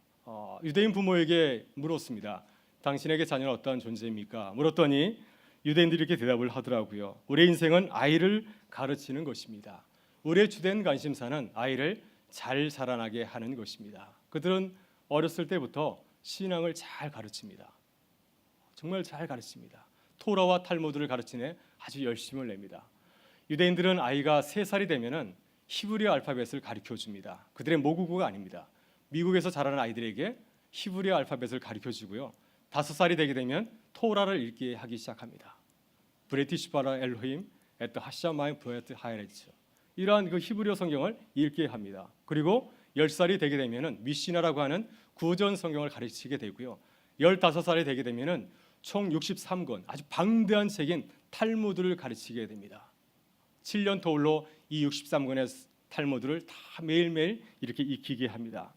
유대인 부모에게 물었습니다. 당신에게 자녀는 어떤 존재입니까? 물었더니 유대인들이 이렇게 대답을 하더라고요. 우리의 인생은 아이를 가르치는 것입니다. 우리의 주된 관심사는 아이를 잘 자라나게 하는 것입니다. 그들은 어렸을 때부터 신앙을 잘 가르칩니다. 정말 잘 가르칩니다. 토라와 탈무드를 가르치네 아주 열심을 냅니다. 유대인들은 아이가 3살이 되면은 히브리어 알파벳을 가르쳐 줍니다. 그들의 모국어가 아닙니다. 미국에서 자라는 아이들에게 히브리 알파벳을 가르쳐 주고요. 5살이 되게 되면 토라를 읽게 하기 시작합니다. 브리티시 바라 엘로힘 에트 하샤마임 브에트 하이레츠, 이러한 그 히브리어 성경을 읽게 합니다. 그리고 10살이 되게 되면은 미시나라고 하는 구전 성경을 가르치게 되고요. 15살이 되게 되면은 총 63권 아주 방대한 책인 탈무드를 가르치게 됩니다. 7년 터울로 이 63권의 탈무드를 다 매일매일 이렇게 익히게 합니다.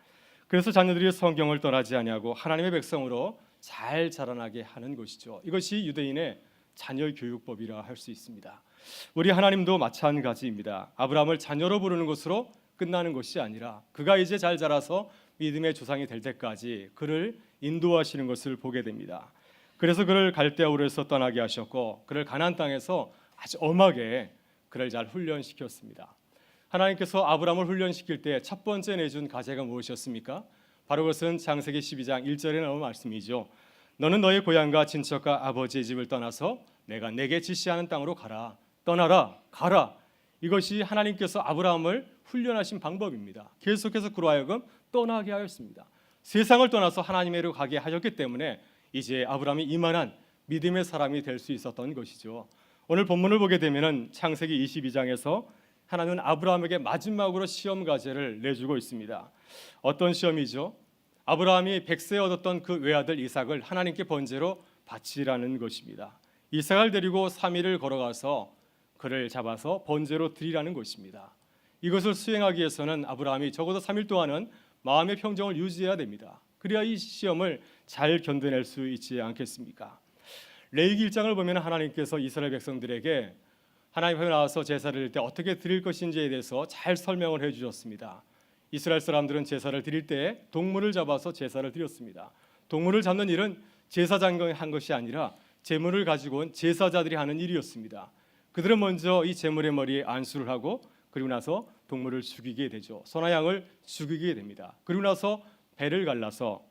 그래서 자녀들이 성경을 떠나지 아니하고 하나님의 백성으로 잘 자라나게 하는 것이죠. 이것이 유대인의 자녀 교육법이라 할 수 있습니다. 우리 하나님도 마찬가지입니다. 아브라함을 자녀로 부르는 것으로 끝나는 것이 아니라 그가 이제 잘 자라서 믿음의 조상이 될 때까지 그를 인도하시는 것을 보게 됩니다. 그래서 그를 갈대아 우르에서 떠나게 하셨고 그를 가나안 땅에서 아주 엄하게 그를 잘 훈련시켰습니다. 하나님께서 아브라함을 훈련시킬 때 첫 번째 내준 과제가 무엇이었습니까? 바로 그것은 창세기 12장 1절에 나온 말씀이죠. 너는 너의 고향과 친척과 아버지의 집을 떠나서 내가 내게 지시하는 땅으로 가라. 떠나라, 가라. 이것이 하나님께서 아브라함을 훈련하신 방법입니다. 계속해서 그로 하여금 떠나게 하였습니다. 세상을 떠나서 하나님께로 가게 하셨기 때문에 이제 아브라함이 이만한 믿음의 사람이 될 수 있었던 것이죠. 오늘 본문을 보게 되면은 창세기 22장에서 하나님은 아브라함에게 마지막으로 시험 과제를 내주고 있습니다. 어떤 시험이죠? 아브라함이 100세에 얻었던 그 외아들 이삭을 하나님께 번제로 바치라는 것입니다. 이삭을 데리고 3일을 걸어가서 그를 잡아서 번제로 드리라는 것입니다. 이것을 수행하기 위해서는 아브라함이 적어도 3일 동안은 마음의 평정을 유지해야 됩니다. 그래야 이 시험을 잘 견뎌낼 수 있지 않겠습니까? 레위기 1장을 보면 하나님께서 이스라엘 백성들에게 하나님 앞에 나와서 제사를 드릴 때 어떻게 드릴 것인지에 대해서 잘 설명을 해주셨습니다. 이스라엘 사람들은 제사를 드릴 때 동물을 잡아서 제사를 드렸습니다. 동물을 잡는 일은 제사장이 한 것이 아니라 제물을 가지고 온 제사자들이 하는 일이었습니다. 그들은 먼저 이 제물의 머리에 안수를 하고 그리고 나서 동물을 죽이게 되죠. 소나 양을 죽이게 됩니다. 그리고 나서 배를 갈라서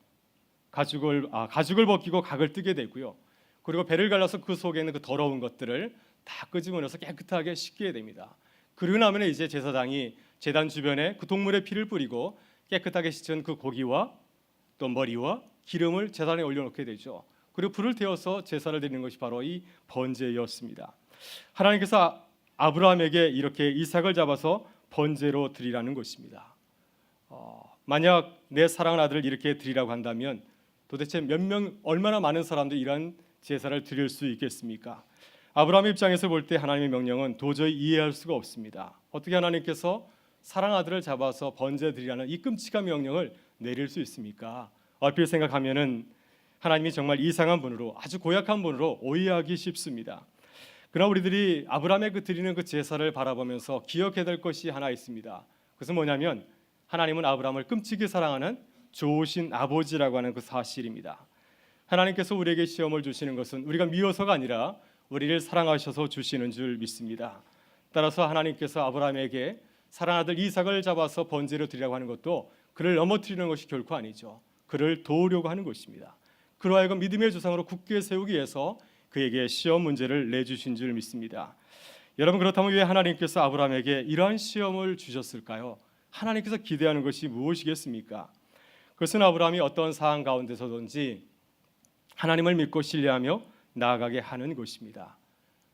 가죽을 벗기고 각을 뜨게 되고요. 그리고 배를 갈라서 그 속에 있는 그 더러운 것들을 다 끄집어내서 깨끗하게 씻게 됩니다. 그리고 나면 이제 제사장이 제단 주변에 그 동물의 피를 뿌리고 깨끗하게 씻은 그 고기와 또 머리와 기름을 제단에 올려놓게 되죠. 그리고 불을 태워서 제사를 드리는 것이 바로 이 번제였습니다. 하나님께서 아브라함에게 이렇게 이삭을 잡아서 번제로 드리라는 것입니다. 만약 내 사랑하는 아들을 이렇게 드리라고 한다면 도대체 얼마나 많은 사람들이 이런 제사를 드릴 수 있겠습니까? 아브라함의 입장에서 볼 때 하나님의 명령은 도저히 이해할 수가 없습니다. 어떻게 하나님께서 사랑 아들을 잡아서 번제 드리라는 이 끔찍한 명령을 내릴 수 있습니까? 얼핏 생각하면은 하나님이 정말 이상한 분으로 아주 고약한 분으로 오해하기 쉽습니다. 그러나 우리들이 아브라함의 그 드리는 그 제사를 바라보면서 기억해야 될 것이 하나 있습니다. 그것은 뭐냐면 하나님은 아브라함을 끔찍이 사랑하는 좋으신 아버지라고 하는 그 사실입니다. 하나님께서 우리에게 시험을 주시는 것은 우리가 미워서가 아니라 우리를 사랑하셔서 주시는 줄 믿습니다. 따라서 하나님께서 아브라함에게 사랑하는 아들 이삭을 잡아서 번제로 드리라고 하는 것도 그를 넘어뜨리는 것이 결코 아니죠. 그를 도우려고 하는 것입니다. 그로 하여금 믿음의 조상으로 굳게 세우기 위해서 그에게 시험 문제를 내주신 줄 믿습니다. 여러분, 그렇다면 왜 하나님께서 아브라함에게 이러한 시험을 주셨을까요? 하나님께서 기대하는 것이 무엇이겠습니까? 그것은 아브라함이 어떤 상황 가운데서든지 하나님을 믿고 신뢰하며 나아가게 하는 것입니다.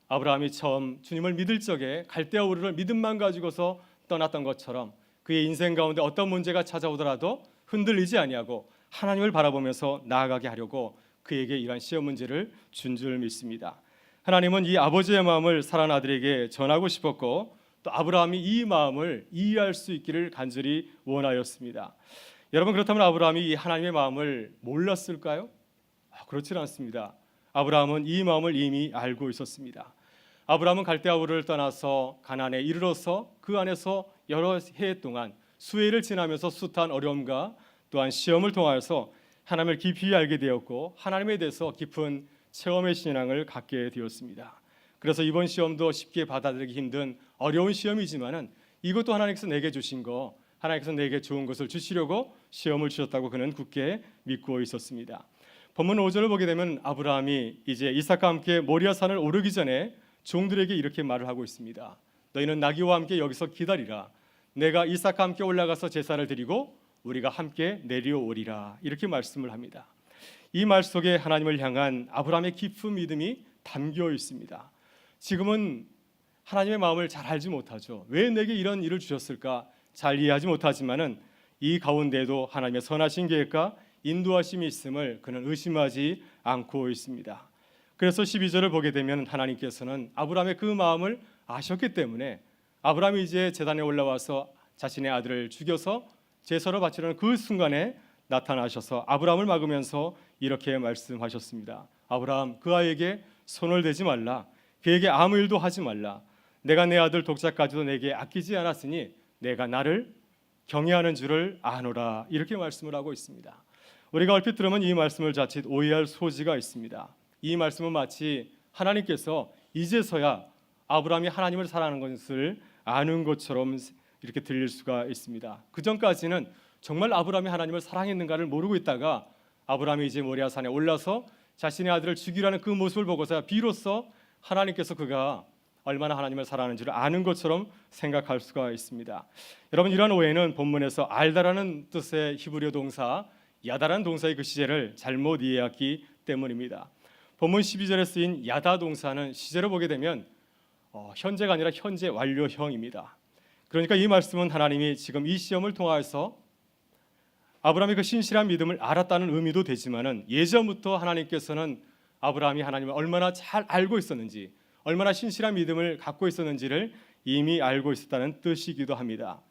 아브라함이 처음 주님을 믿을 적에 갈대아 우르를 믿음만 가지고서 떠났던 것처럼 그의 인생 가운데 어떤 문제가 찾아오더라도 흔들리지 아니하고 하나님을 바라보면서 나아가게 하려고 그에게 이러한 시험 문제를 준 줄 믿습니다. 하나님은 이 아버지의 마음을 사랑하는 아들에게 전하고 싶었고 또 아브라함이 이 마음을 이해할 수 있기를 간절히 원하였습니다. 여러분, 그렇다면 아브라함이 이 하나님의 마음을 몰랐을까요? 그렇지는 않습니다. 아브라함은 이 마음을 이미 알고 있었습니다. 아브라함은 갈대아 우르를 떠나서 가나안에 이르러서 그 안에서 여러 해 동안 수해를 지나면서 숱한 어려움과 또한 시험을 통하여서 하나님을 깊이 알게 되었고 하나님에 대해서 깊은 체험의 신앙을 갖게 되었습니다. 그래서 이번 시험도 쉽게 받아들이기 힘든 어려운 시험이지만은 이것도 하나님께서 내게 주신 거, 하나님께서 내게 좋은 것을 주시려고 시험을 주셨다고 그는 굳게 믿고 있었습니다. 본문 5절을 보게 되면 아브라함이 이제 이삭과 함께 모리아 산을 오르기 전에 종들에게 이렇게 말을 하고 있습니다. 너희는 나귀와 함께 여기서 기다리라. 내가 이삭과 함께 올라가서 제사를 드리고 우리가 함께 내려오리라 이렇게 말씀을 합니다. 이 말 속에 하나님을 향한 아브라함의 깊은 믿음이 담겨 있습니다. 지금은 하나님의 마음을 잘 알지 못하죠. 왜 내게 이런 일을 주셨을까 잘 이해하지 못하지만은 이 가운데도 하나님의 선하신 계획과 인도하심이 있음을 그는 의심하지 않고 있습니다. 그래서 12절을 보게 되면 하나님께서는 아브라함의 그 마음을 아셨기 때문에 아브라함이 이제 제단에 올라와서 자신의 아들을 죽여서 제사로 바치려는 그 순간에 나타나셔서 아브라함을 막으면서 이렇게 말씀하셨습니다. 아브라함, 그 아이에게 손을 대지 말라. 그에게 아무 일도 하지 말라. 내가 내 아들 독자까지도 내게 아끼지 않았으니 내가 나를 경외하는 줄을 아노라. 이렇게 말씀을 하고 있습니다. 우리가 얼핏 들으면 이 말씀을 자칫 오해할 소지가 있습니다. 이 말씀은 마치 하나님께서 이제서야 아브라함이 하나님을 사랑하는 것을 아는 것처럼 이렇게 들릴 수가 있습니다. 그 전까지는 정말 아브라함이 하나님을 사랑했는가를 모르고 있다가 아브라함이 이제 모리아산에 올라서 자신의 아들을 죽이라는 그 모습을 보고서야 비로소 하나님께서 그가 얼마나 하나님을 사랑하는지를 아는 것처럼 생각할 수가 있습니다. 여러분, 이러한 오해는 본문에서 알다라는 뜻의 히브리어 동사 야다라는 동사의 그 시제를 잘못 이해했기 때문입니다. 본문 12절에 쓰인 야다 동사는 시제로 보게 되면 현재가 아니라 현재 완료형입니다. 그러니까 이 말씀은 하나님이 지금 이 시험을 통하여서 아브라함의 그 신실한 믿음을 알았다는 의미도 되지만은 예전부터 하나님께서는 아브라함이 하나님을 얼마나 잘 알고 있었는지, 얼마나 신실한 믿음을 갖고 있었는지를 이미 알고 있었다는 뜻이기도 합니다.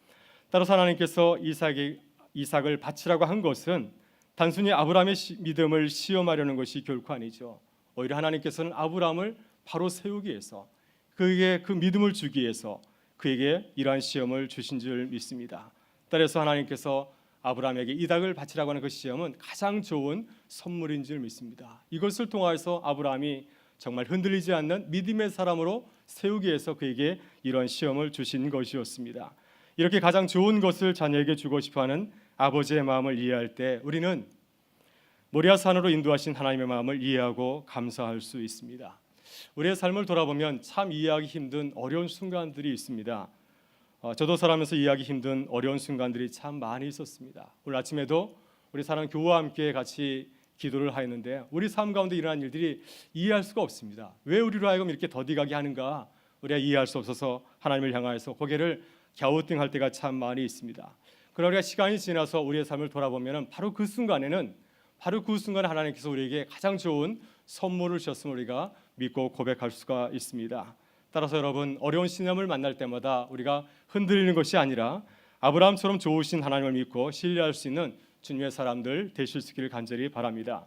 따라서 하나님께서 이삭을 바치라고 한 것은 단순히 아브라함의 믿음을 시험하려는 것이 결코 아니죠. 오히려 하나님께서는 아브라함을 바로 세우기 위해서, 그에게 그 믿음을 주기 위해서 그에게 이러한 시험을 주신 줄 믿습니다. 따라서 하나님께서 아브라함에게 이삭을 바치라고 하는 그 시험은 가장 좋은 선물인 줄 믿습니다. 이것을 통하여서 아브라함이 정말 흔들리지 않는 믿음의 사람으로 세우기 위해서 그에게 이런 시험을 주신 것이었습니다. 이렇게 가장 좋은 것을 자녀에게 주고 싶어하는 아버지의 마음을 이해할 때 우리는 모리아산으로 인도하신 하나님의 마음을 이해하고 감사할 수 있습니다. 우리의 삶을 돌아보면 참 이해하기 힘든 어려운 순간들이 있습니다. 저도 살아가면서 이해하기 힘든 어려운 순간들이 참 많이 있었습니다. 오늘 아침에도 우리 사랑 교우와 함께 같이 기도를 하였는데 우리 삶 가운데 일어난 일들이 이해할 수가 없습니다. 왜 우리로 하여금 이렇게 더디가게 하는가 우리가 이해할 수 없어서 하나님을 향하여서 고개를 갸우뚱할 때가 참 많이 있습니다. 그러나 우리가 시간이 지나서 우리의 삶을 돌아보면 바로 그 순간에 하나님께서 우리에게 가장 좋은 선물을 주셨음을 우리가 믿고 고백할 수가 있습니다. 따라서 여러분, 어려운 시험을 만날 때마다 우리가 흔들리는 것이 아니라 아브라함처럼 좋으신 하나님을 믿고 신뢰할 수 있는 주님의 사람들 되실 수 있기를 간절히 바랍니다.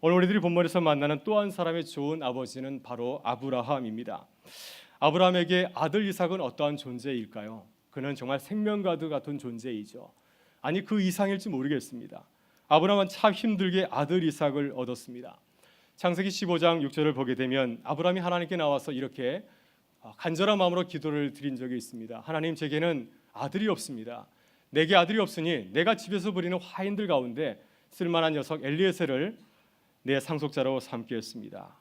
오늘 우리들이 본문에서 만나는 또 한 사람의 좋은 아버지는 바로 아브라함입니다. 아브라함에게 아들 이삭은 어떠한 존재일까요? 그는 정말 생명과도 같은 존재이죠. 아니, 그 이상일지 모르겠습니다. 아브라함은 참 힘들게 아들 이삭을 얻었습니다. 창세기 15장 6절을 보게 되면 아브라함이 하나님께 나와서 이렇게 간절한 마음으로 기도를 드린 적이 있습니다. 하나님, 제게는 아들이 없습니다. 내게 아들이 없으니 내가 집에서 부리는 화인들 가운데 쓸만한 녀석 엘리에셀을 내 상속자로 삼겠습니다.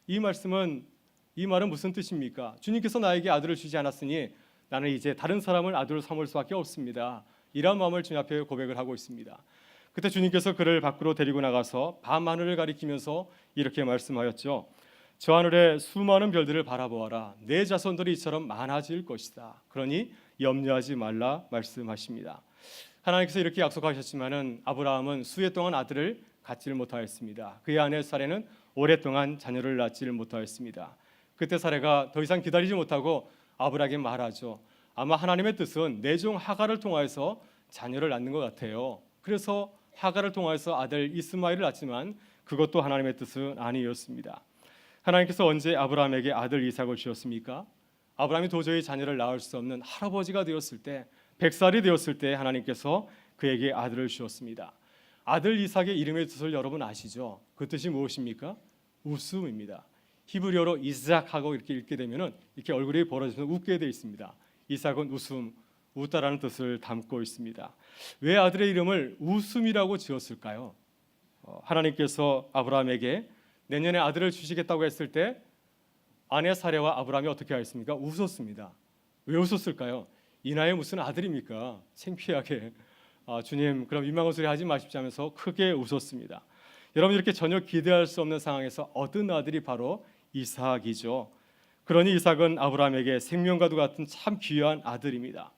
이 말은 무슨 뜻입니까? 주님께서 나에게 아들을 주지 않았으니 나는 이제 다른 사람을 아들로 삼을 수밖에 없습니다. 이런 마음을 주님 앞에 고백을 하고 있습니다. 그때 주님께서 그를 밖으로 데리고 나가서 밤하늘을 가리키면서 이렇게 말씀하였죠. 저 하늘의 수많은 별들을 바라보아라. 내 자손들이 이처럼 많아질 것이다. 그러니 염려하지 말라 말씀하십니다. 하나님께서 이렇게 약속하셨지만은 아브라함은 수해 동안 아들을 갖지를 못하였습니다. 그의 아내 사레는 오랫동안 자녀를 낳지를 못하였습니다. 그때 사레가 더 이상 기다리지 못하고 아브라함에게 말하죠. 아마 하나님의 뜻은 내 종 하갈을 통하여서 자녀를 낳는 것 같아요. 그래서 하갈을 통하여서 아들 이스마엘을 낳지만 그것도 하나님의 뜻은 아니었습니다. 하나님께서 언제 아브라함에게 아들 이삭을 주셨습니까? 아브라함이 도저히 자녀를 낳을 수 없는 할아버지가 되었을 때, 100살이 되었을 때 하나님께서 그에게 아들을 주셨습니다. 아들 이삭의 이름의 뜻을 여러분 아시죠? 그 뜻이 무엇입니까? 웃음입니다. 히브리어로 이삭하고 이렇게 읽게 되면은 이렇게 얼굴이 벌어지면서 웃게 되어 있습니다. 이삭은 웃음, 웃다라는 뜻을 담고 있습니다. 왜 아들의 이름을 웃음이라고 지었을까요? 하나님께서 아브라함에게 내년에 아들을 주시겠다고 했을 때 아내 사레와 아브라함이 어떻게 하였습니까? 웃었습니다. 왜 웃었을까요? 이 나이에 무슨 아들입니까? 창피하게 주님 그럼 민망한 소리 하지 마십시오 하면서 크게 웃었습니다. 여러분 이렇게 전혀 기대할 수 없는 상황에서 얻은 아들이 바로 이삭이죠. 그러니 이삭은 아브라함에게 생명과도 같은 참 귀한 아들입니다.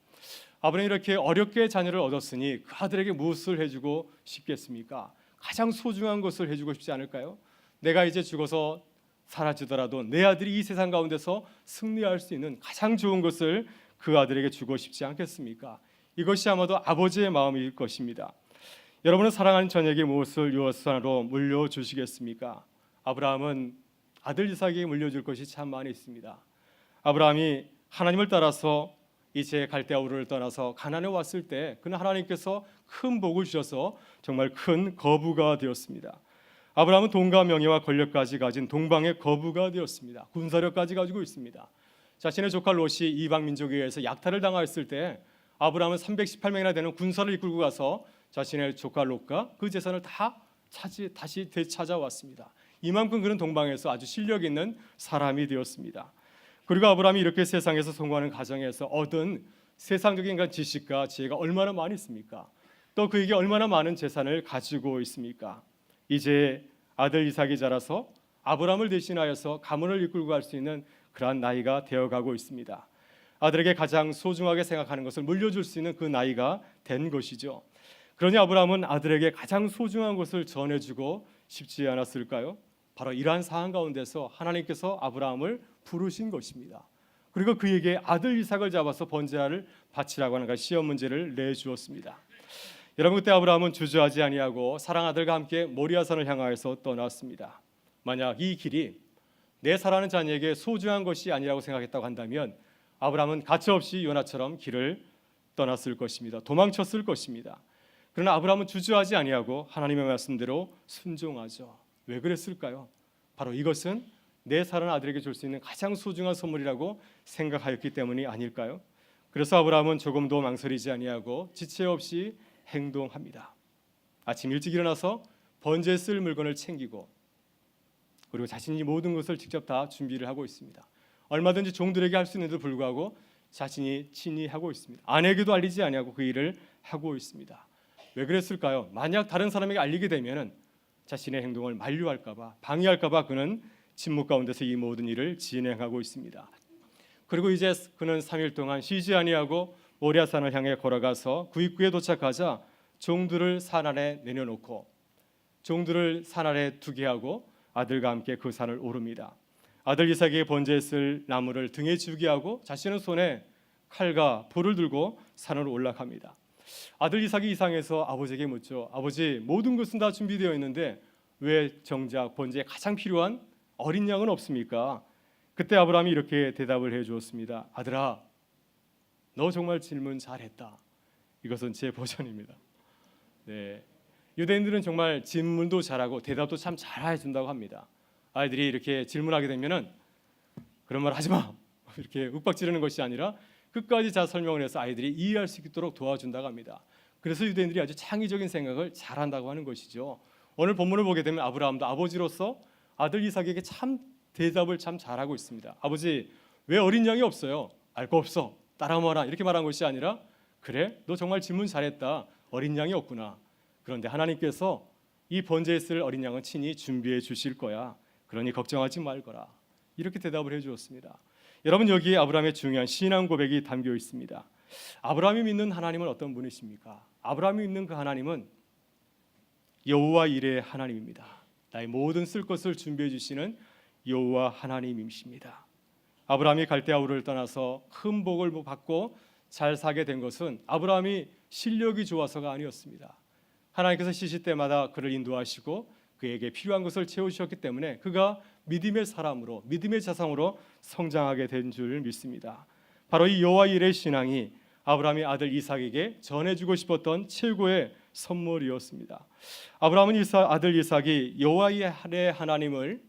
아브라함이 이렇게 어렵게 자녀를 얻었으니 그 아들에게 무엇을 해주고 싶겠습니까? 가장 소중한 것을 해주고 싶지 않을까요? 내가 이제 죽어서 사라지더라도 내 아들이 이 세상 가운데서 승리할 수 있는 가장 좋은 것을 그 아들에게 주고 싶지 않겠습니까? 이것이 아마도 아버지의 마음일 것입니다. 여러분은 사랑하는 자녀에게 무엇을 유산으로 물려주시겠습니까? 아브라함은 아들 이삭에게 물려줄 것이 참 많이 있습니다. 아브라함이 하나님을 따라서 이제 갈대아 우르를 떠나서 가나안에 왔을 때 그는 하나님께서 큰 복을 주셔서 정말 큰 거부가 되었습니다. 아브라함은 돈과 명예와 권력까지 가진 동방의 거부가 되었습니다. 군사력까지 가지고 있습니다. 자신의 조카 롯이 이방 민족에 의해서 약탈을 당하였을 때 아브라함은 318명이나 되는 군사를 이끌고 가서 자신의 조카 롯과 그 재산을 다시 되찾아왔습니다. 이만큼 그는 동방에서 아주 실력 있는 사람이 되었습니다. 그리고 아브라함이 이렇게 세상에서 성공하는 가정에서 얻은 세상적인 지식과 지혜가 얼마나 많이 있습니까? 또 그에게 얼마나 많은 재산을 가지고 있습니까? 이제 아들 이삭이 자라서 아브라함을 대신하여서 가문을 이끌고 갈 수 있는 그러한 나이가 되어가고 있습니다. 아들에게 가장 소중하게 생각하는 것을 물려줄 수 있는 그 나이가 된 것이죠. 그러니 아브라함은 아들에게 가장 소중한 것을 전해주고 싶지 않았을까요? 바로 이러한 상황 가운데서 하나님께서 아브라함을 부르신 것입니다. 그리고 그에게 아들 이삭을 잡아서 번제를 바치라고 하는 시험 문제를 내주었습니다. 여러분 그때 아브라함은 주저하지 아니하고 사랑 아들과 함께 모리아산을 향하여서 떠났습니다. 만약 이 길이 내 사랑하는 자녀에게 소중한 것이 아니라고 생각했다고 한다면 아브라함은 가차없이 요나처럼 길을 떠났을 것입니다. 도망쳤을 것입니다. 그러나 아브라함은 주저하지 아니하고 하나님의 말씀대로 순종하죠. 왜 그랬을까요? 바로 이것은 내 사랑하는 아들에게 줄 수 있는 가장 소중한 선물이라고 생각하였기 때문이 아닐까요? 그래서 아브라함은 조금도 망설이지 아니하고 지체 없이 행동합니다. 아침 일찍 일어나서 번제에 쓸 물건을 챙기고 그리고 자신이 모든 것을 직접 다 준비를 하고 있습니다. 얼마든지 종들에게 할 수 있는데도 불구하고 자신이 친히 하고 있습니다. 아내에게도 알리지 아니하고 그 일을 하고 있습니다. 왜 그랬을까요? 만약 다른 사람에게 알리게 되면은 자신의 행동을 만류할까봐 방해할까봐 그는 침묵 가운데서 이 모든 일을 진행하고 있습니다. 그리고 이제 그는 3일 동안 쉬지 아니하고 모리아산을 향해 걸어가서 그 입구에 도착하자 종들을 산 아래 내려놓고 종들을 산 아래 두게 하고 아들과 함께 그 산을 오릅니다. 아들 이삭에게 번제에 쓸 나무를 등에 지우게 하고 자신은 손에 칼과 불을 들고 산으로 올라갑니다. 아들 이삭이 이상해서 아버지에게 묻죠. 아버지, 모든 것은 다 준비되어 있는데 왜 정작 번제에 가장 필요한 어린 양은 없습니까? 그때 아브라함이 이렇게 대답을 해주었습니다. 아들아, 너 정말 질문 잘했다. 이것은 제 버전입니다. 네, 유대인들은 정말 질문도 잘하고 대답도 참 잘해준다고 합니다. 아이들이 이렇게 질문하게 되면은 그런 말 하지 마 이렇게 윽박지르는 것이 아니라 끝까지 잘 설명을 해서 아이들이 이해할 수 있도록 도와준다고 합니다. 그래서 유대인들이 아주 창의적인 생각을 잘한다고 하는 것이죠. 오늘 본문을 보게 되면 아브라함도 아버지로서 아들 이삭에게 참 대답을 참 잘하고 있습니다. 아버지, 왜 어린 양이 없어요? 알 거 없어, 따라와라, 이렇게 말한 것이 아니라 그래, 너 정말 질문 잘했다, 어린 양이 없구나. 그런데 하나님께서 이 번제에 쓸 어린 양은 친히 준비해 주실 거야. 그러니 걱정하지 말거라. 이렇게 대답을 해주었습니다. 여러분, 여기에 아브라함의 중요한 신앙 고백이 담겨 있습니다. 아브라함이 믿는 하나님은 어떤 분이십니까? 아브라함이 믿는 그 하나님은 여호와 이레의 하나님입니다. 나의 모든 쓸 것을 준비해 주시는 여호와 하나님이십니다. 아브라함이 갈대아 우르를 떠나서 큰 복을 받고 잘 사게 된 것은 아브라함이 실력이 좋아서가 아니었습니다. 하나님께서 시시때마다 그를 인도하시고 그에게 필요한 것을 채우셨기 때문에 그가 믿음의 사람으로, 믿음의 자성으로 성장하게 된 줄 믿습니다. 바로 이 여호와 이레의 신앙이 아브라함이 아들 이삭에게 전해주고 싶었던 최고의 선물이었습니다. 아브라함은 아들 이삭이 여호와 이레의 하나님을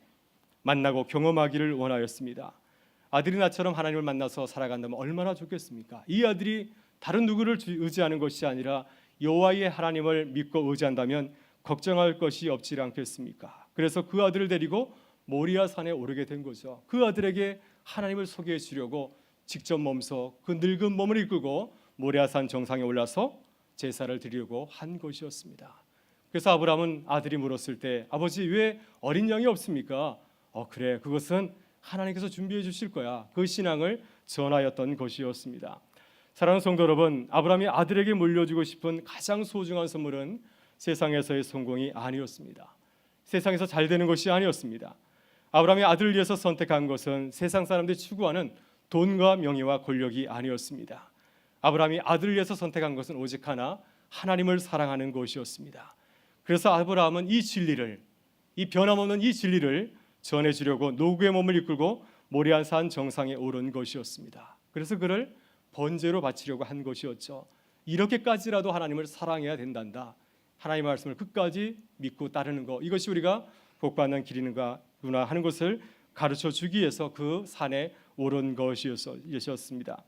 만나고 경험하기를 원하였습니다. 아들이 나처럼 하나님을 만나서 살아간다면 얼마나 좋겠습니까? 이 아들이 다른 누구를 의지하는 것이 아니라 여호와의 하나님을 믿고 의지한다면 걱정할 것이 없지 않겠습니까? 그래서 그 아들을 데리고 모리아 산에 오르게 된 거죠. 그 아들에게 하나님을 소개해 주려고 직접 몸소 그 늙은 몸을 이끌고 모리아 산 정상에 올라서 제사를 드리려고 한 것이었습니다. 그래서 아브라함은 아들이 물었을 때 아버지 왜 어린 양이 없습니까? 그래 그것은 하나님께서 준비해 주실 거야. 그 신앙을 전하였던 것이었습니다. 사랑하는 성도 여러분, 아브라함이 아들에게 물려주고 싶은 가장 소중한 선물은 세상에서의 성공이 아니었습니다. 세상에서 잘 되는 것이 아니었습니다. 아브라함이 아들을 위해서 선택한 것은 세상 사람들이 추구하는 돈과 명예와 권력이 아니었습니다. 아브라함이 아들을 위해서 선택한 것은 오직 하나, 하나님을 사랑하는 것이었습니다. 그래서 아브라함은 이 진리를, 이 변함없는 이 진리를 전해주려고 노구의 몸을 이끌고 모리아산 정상에 오른 것이었습니다. 그래서 그를 번제로 바치려고 한 것이었죠. 이렇게까지라도 하나님을 사랑해야 된단다. 하나님의 말씀을 끝까지 믿고 따르는 것, 이것이 우리가 복받는 길이구나 하는 것을 가르쳐 주기 위해서 그 산에 오른 것이었습니다.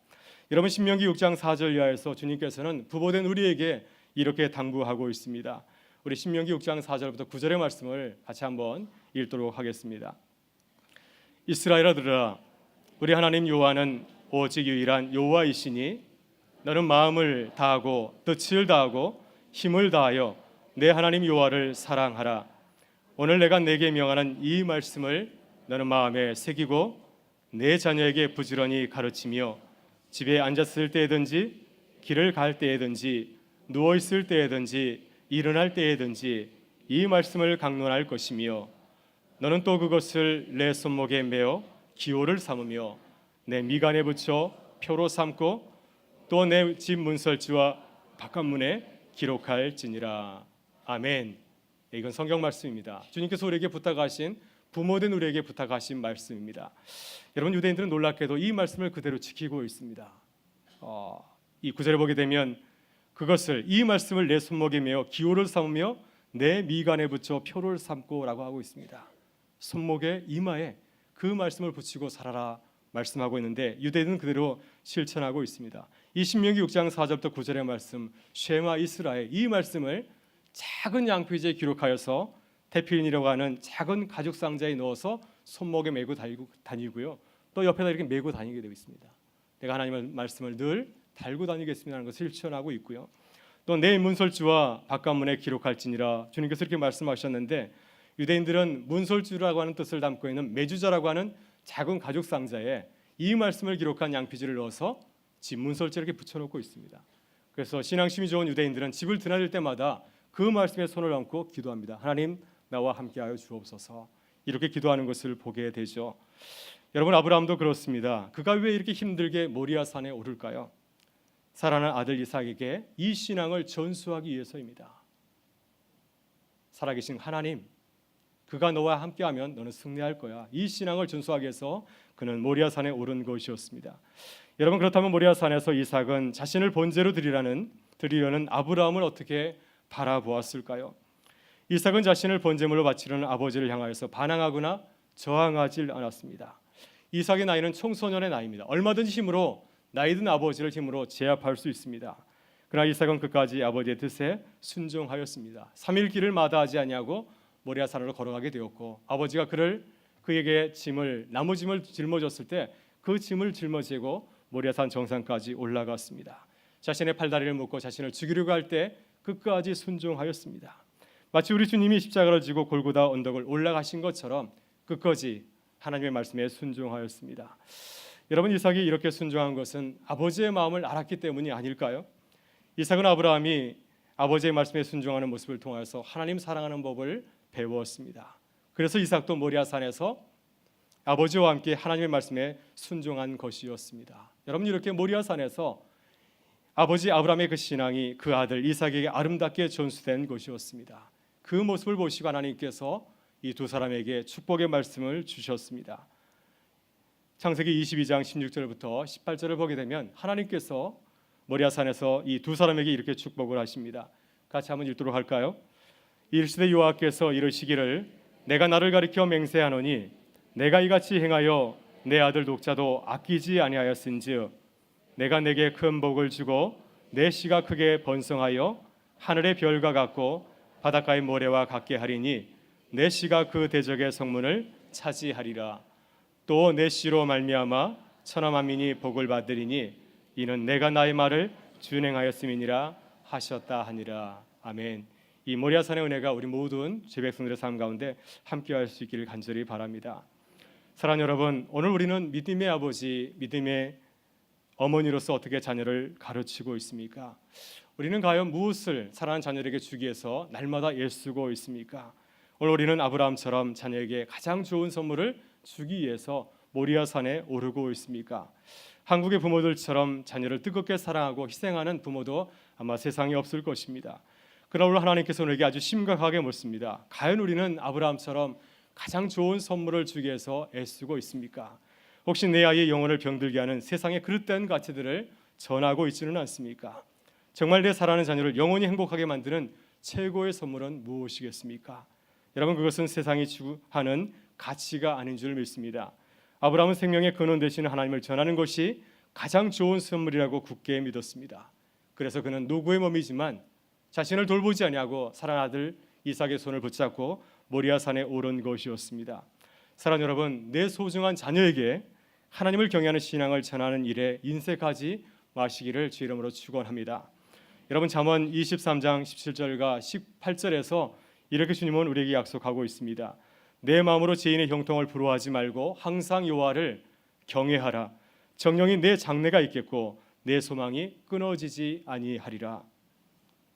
여러분, 신명기 6장 4절 이하에서 주님께서는 부모된 우리에게 이렇게 당부하고 있습니다. 우리 신명기 6장 4절부터 9절의 말씀을 같이 한번 읽도록 하겠습니다. 이스라엘아 들으라, 우리 하나님 여호와는 오직 유일한 여호와이시니 너는 마음을 다하고 뜻을 다하고 힘을 다하여 내 하나님 여호와를 사랑하라. 오늘 내가 내게 명하는 이 말씀을 너는 마음에 새기고 내 자녀에게 부지런히 가르치며 집에 앉았을 때든지 길을 갈 때든지 누워 있을 때든지 일어날 때든지 이 말씀을 강론할 것이며 너는 또 그것을 내 손목에 메어 기호를 삼으며 내 미간에 붙여 표로 삼고 또 내 집 문설주와 바깥문에 기록할지니라. 아멘. 이건 성경 말씀입니다. 주님께서 우리에게 부탁하신, 부모된 우리에게 부탁하신 말씀입니다. 여러분, 유대인들은 놀랍게도 이 말씀을 그대로 지키고 있습니다. 이 구절에 보게 되면 그것을, 이 말씀을 내 손목에 메어 기호를 삼으며 내 미간에 붙여 표를 삼고라고 하고 있습니다. 손목에, 이마에 그 말씀을 붙이고 살아라 말씀하고 있는데 유대인은 그대로 실천하고 있습니다. 이 신명기 6장 4절부터 9절의 말씀, 쉐마 이스라엘, 이 말씀을 작은 양표지에 기록하여서 테필린이라고 하는 작은 가죽 상자에 넣어서 손목에 메고 다니고요. 또 옆에다 이렇게 메고 다니게 되어 있습니다. 내가 하나님의 말씀을 늘 달고 다니겠습니다 하는 것을 실천하고 있고요. 또 내 문설주와 바깥문에 기록할지니라, 주님께서 이렇게 말씀하셨는데 유대인들은 문설주라고 하는 뜻을 담고 있는 메주자라고 하는 작은 가죽 상자에 이 말씀을 기록한 양피지를 넣어서 집 문설주에 이렇게 붙여놓고 있습니다. 그래서 신앙심이 좋은 유대인들은 집을 드나들 때마다 그 말씀에 손을 얹고 기도합니다. 하나님, 나와 함께하여 주옵소서. 이렇게 기도하는 것을 보게 되죠. 여러분, 아브라함도 그렇습니다. 그가 왜 이렇게 힘들게 모리아산에 오를까요? 사랑하는 아들 이삭에게 이 신앙을 전수하기 위해서입니다. 살아계신 하나님, 그가 너와 함께하면 너는 승리할 거야. 이 신앙을 전수하기 위해서 그는 모리아산에 오른 것이었습니다. 여러분, 그렇다면 모리아산에서 이삭은 자신을 번제로 드리려는 아브라함을 어떻게 바라보았을까요? 이삭은 자신을 번제물로 바치려는 아버지를 향하여서 반항하거나 저항하지 않았습니다. 이삭의 나이는 청소년의 나이입니다. 얼마든지 힘으로, 나이든 아버지를 힘으로 제압할 수 있습니다. 그러나 이삭은 끝까지 아버지의 뜻에 순종하였습니다. 3일 길을 마다하지 아니하고 모리아산으로 걸어가게 되었고, 아버지가 그에게 나무 짐을 짊어졌을 때 그 짐을 짊어지고 모리아산 정상까지 올라갔습니다. 자신의 팔다리를 묶고 자신을 죽이려고 할 때 끝까지 순종하였습니다. 마치 우리 주님이 십자가를 지고 골고다 언덕을 올라가신 것처럼 끝까지 하나님의 말씀에 순종하였습니다. 여러분, 이삭이 이렇게 순종한 것은 아버지의 마음을 알았기 때문이 아닐까요? 이삭은 아브라함이 아버지의 말씀에 순종하는 모습을 통해서 하나님 사랑하는 법을 배웠습니다. 그래서 이삭도 모리아산에서 아버지와 함께 하나님의 말씀에 순종한 것이었습니다. 여러분, 이렇게 모리아산에서 아버지 아브라함의 그 신앙이 그 아들 이삭에게 아름답게 전수된 것이었습니다. 그 모습을 보시고 하나님께서 이 두 사람에게 축복의 말씀을 주셨습니다. 창세기 22장 16절부터 18절을 보게 되면 하나님께서 모리아산에서 이 두 사람에게 이렇게 축복을 하십니다. 같이 한번 읽도록 할까요? 일시대 여호와께서 이르시기를 내가 나를 가리켜 맹세하노니 내가 이같이 행하여 내 아들 독자도 아끼지 아니하였은즉 내가 내게 큰 복을 주고 내 씨가 크게 번성하여 하늘의 별과 같고 바닷가의 모래와 같게 하리니 내 씨가 그 대적의 성문을 차지하리라. 또 내 씨로 말미암아 천하 만민이 복을 받으리니 이는 내가 나의 말을 준행하였음이니라. 하셨다 하니라. 아멘. 이 모리아산의 은혜가 우리 모든 제 백성들의 삶 가운데 함께할 수 있기를 간절히 바랍니다. 사랑하는 여러분, 오늘 우리는 믿음의 아버지, 믿음의 어머니로서 어떻게 자녀를 가르치고 있습니까? 우리는 과연 무엇을 사랑하는 자녀에게 주기 위해서 날마다 애쓰고 있습니까? 오늘 우리는 아브라함처럼 자녀에게 가장 좋은 선물을 주기 위해서 모리아산에 오르고 있습니까? 한국의 부모들처럼 자녀를 뜨겁게 사랑하고 희생하는 부모도 아마 세상에 없을 것입니다. 그러나 오늘 하나님께서 우리에게 아주 심각하게 묻습니다. 과연 우리는 아브라함처럼 가장 좋은 선물을 주기 위해서 애쓰고 있습니까? 혹시 내 아이의 영혼을 병들게 하는 세상의 그릇된 가치들을 전하고 있지는 않습니까? 정말 내 사랑하는 자녀를 영원히 행복하게 만드는 최고의 선물은 무엇이겠습니까? 여러분, 그것은 세상이 추구하는 가치가 아닌 줄 믿습니다. 아브라함은 생명의 근원 되시는 하나님을 전하는 것이 가장 좋은 선물이라고 굳게 믿었습니다. 그래서 그는 노구의 몸이지만 자신을 돌보지 아니하고 사랑하는 아들 이삭의 손을 붙잡고 모리아산에 오른 것이었습니다. 사랑하는 여러분, 내 소중한 자녀에게 하나님을 경외하는 신앙을 전하는 일에 인색하지 마시기를 주 이름으로 축원합니다. 여러분, 잠언 23장 17절과 18절에서 이렇게 주님은 우리에게 약속하고 있습니다. 내 마음으로 죄인의 형통을 부러워하지 말고 항상 여호와를 경외하라. 정령이 내 장래가 있겠고 내 소망이 끊어지지 아니하리라.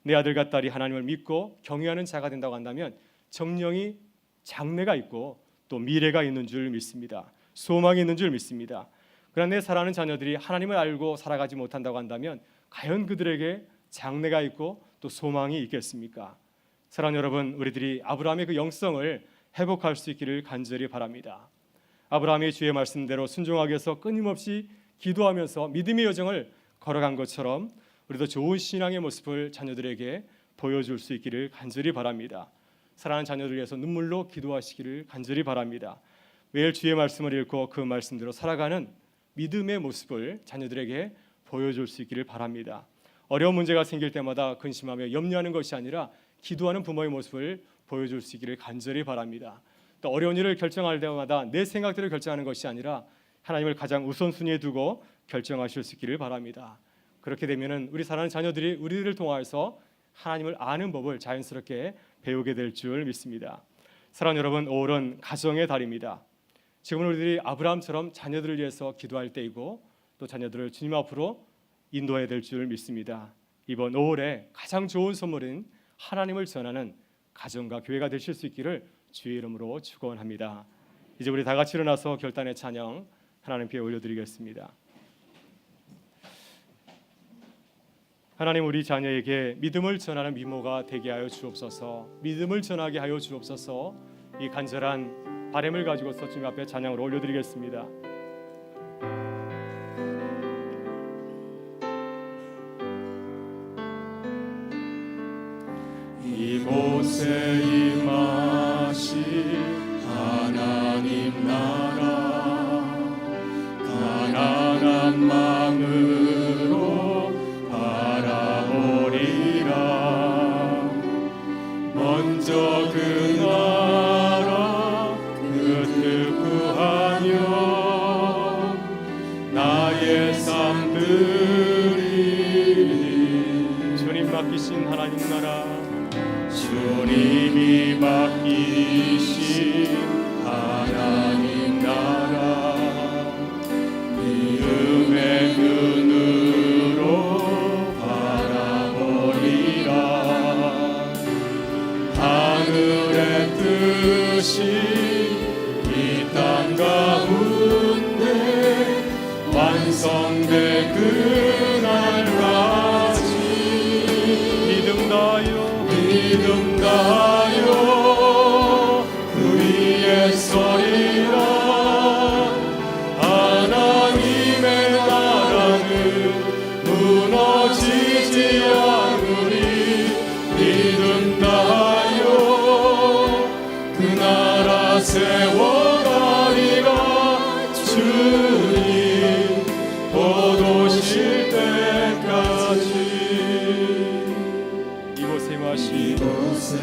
내 아들과 딸이 하나님을 믿고 경외하는 자가 된다고 한다면 정령이 장래가 있고 또 미래가 있는 줄 믿습니다. 소망이 있는 줄 믿습니다. 그러나 내 사랑하는 자녀들이 하나님을 알고 살아가지 못한다고 한다면 과연 그들에게 장래가 있고 또 소망이 있겠습니까? 사랑하는 여러분, 우리들이 아브라함의 그 영성을 회복할 수 있기를 간절히 바랍니다. 아브라함이 주의 말씀대로 순종하기 위해서 끊임없이 기도하면서 믿음의 여정을 걸어간 것처럼 우리도 좋은 신앙의 모습을 자녀들에게 보여줄 수 있기를 간절히 바랍니다. 사랑하는 자녀들 위해서 눈물로 기도하시기를 간절히 바랍니다. 매일 주의 말씀을 읽고 그 말씀대로 살아가는 믿음의 모습을 자녀들에게 보여줄 수 있기를 바랍니다. 어려운 문제가 생길 때마다 근심하며 염려하는 것이 아니라 기도하는 부모의 모습을 보여줄 수 있기를 간절히 바랍니다. 또 어려운 일을 결정할 때마다 내 생각대로 결정하는 것이 아니라 하나님을 가장 우선순위에 두고 결정하실 수 있기를 바랍니다. 그렇게 되면은 우리 사랑하는 자녀들이 우리들을 통하여서 하나님을 아는 법을 자연스럽게 배우게 될 줄 믿습니다. 사랑하는 여러분, 5월은 가정의 달입니다. 지금 우리들이 아브라함처럼 자녀들을 위해서 기도할 때이고 또 자녀들을 주님 앞으로 인도해야 될 줄 믿습니다. 이번 5월에 가장 좋은 선물인 하나님을 전하는 가정과 교회가 되실 수 있기를 주의 이름으로 축원합니다. 이제 우리 다 같이 일어나서 결단의 찬양 하나님께 올려드리겠습니다. 하나님, 우리 자녀에게 믿음을 전하는 미모가 되게 하여 주옵소서. 믿음을 전하게 하여 주옵소서. 이 간절한 바람을 가지고서 주님 앞에 찬양으로 올려드리겠습니다.
이곳에 임하신 하나님 나라 가난한 마음으로 바라보리라. 먼저 그 나라 그 뜻 구하며 나의 삶 드리니.
주님 맡기신 하나님 나라,
주님이 맡기신 하나님 나라 믿음의 눈으로 바라보리라. 하늘의 뜻이 이 땅 가운데 완성될 그날까지 믿음 다하여 그 위에 서리라. 하나님의 나라는 무너지지 않으리. 믿음 다하여 그 나라 세워가리라. 주님 곧 오실 때까지.
이곳에 임하신
이곳에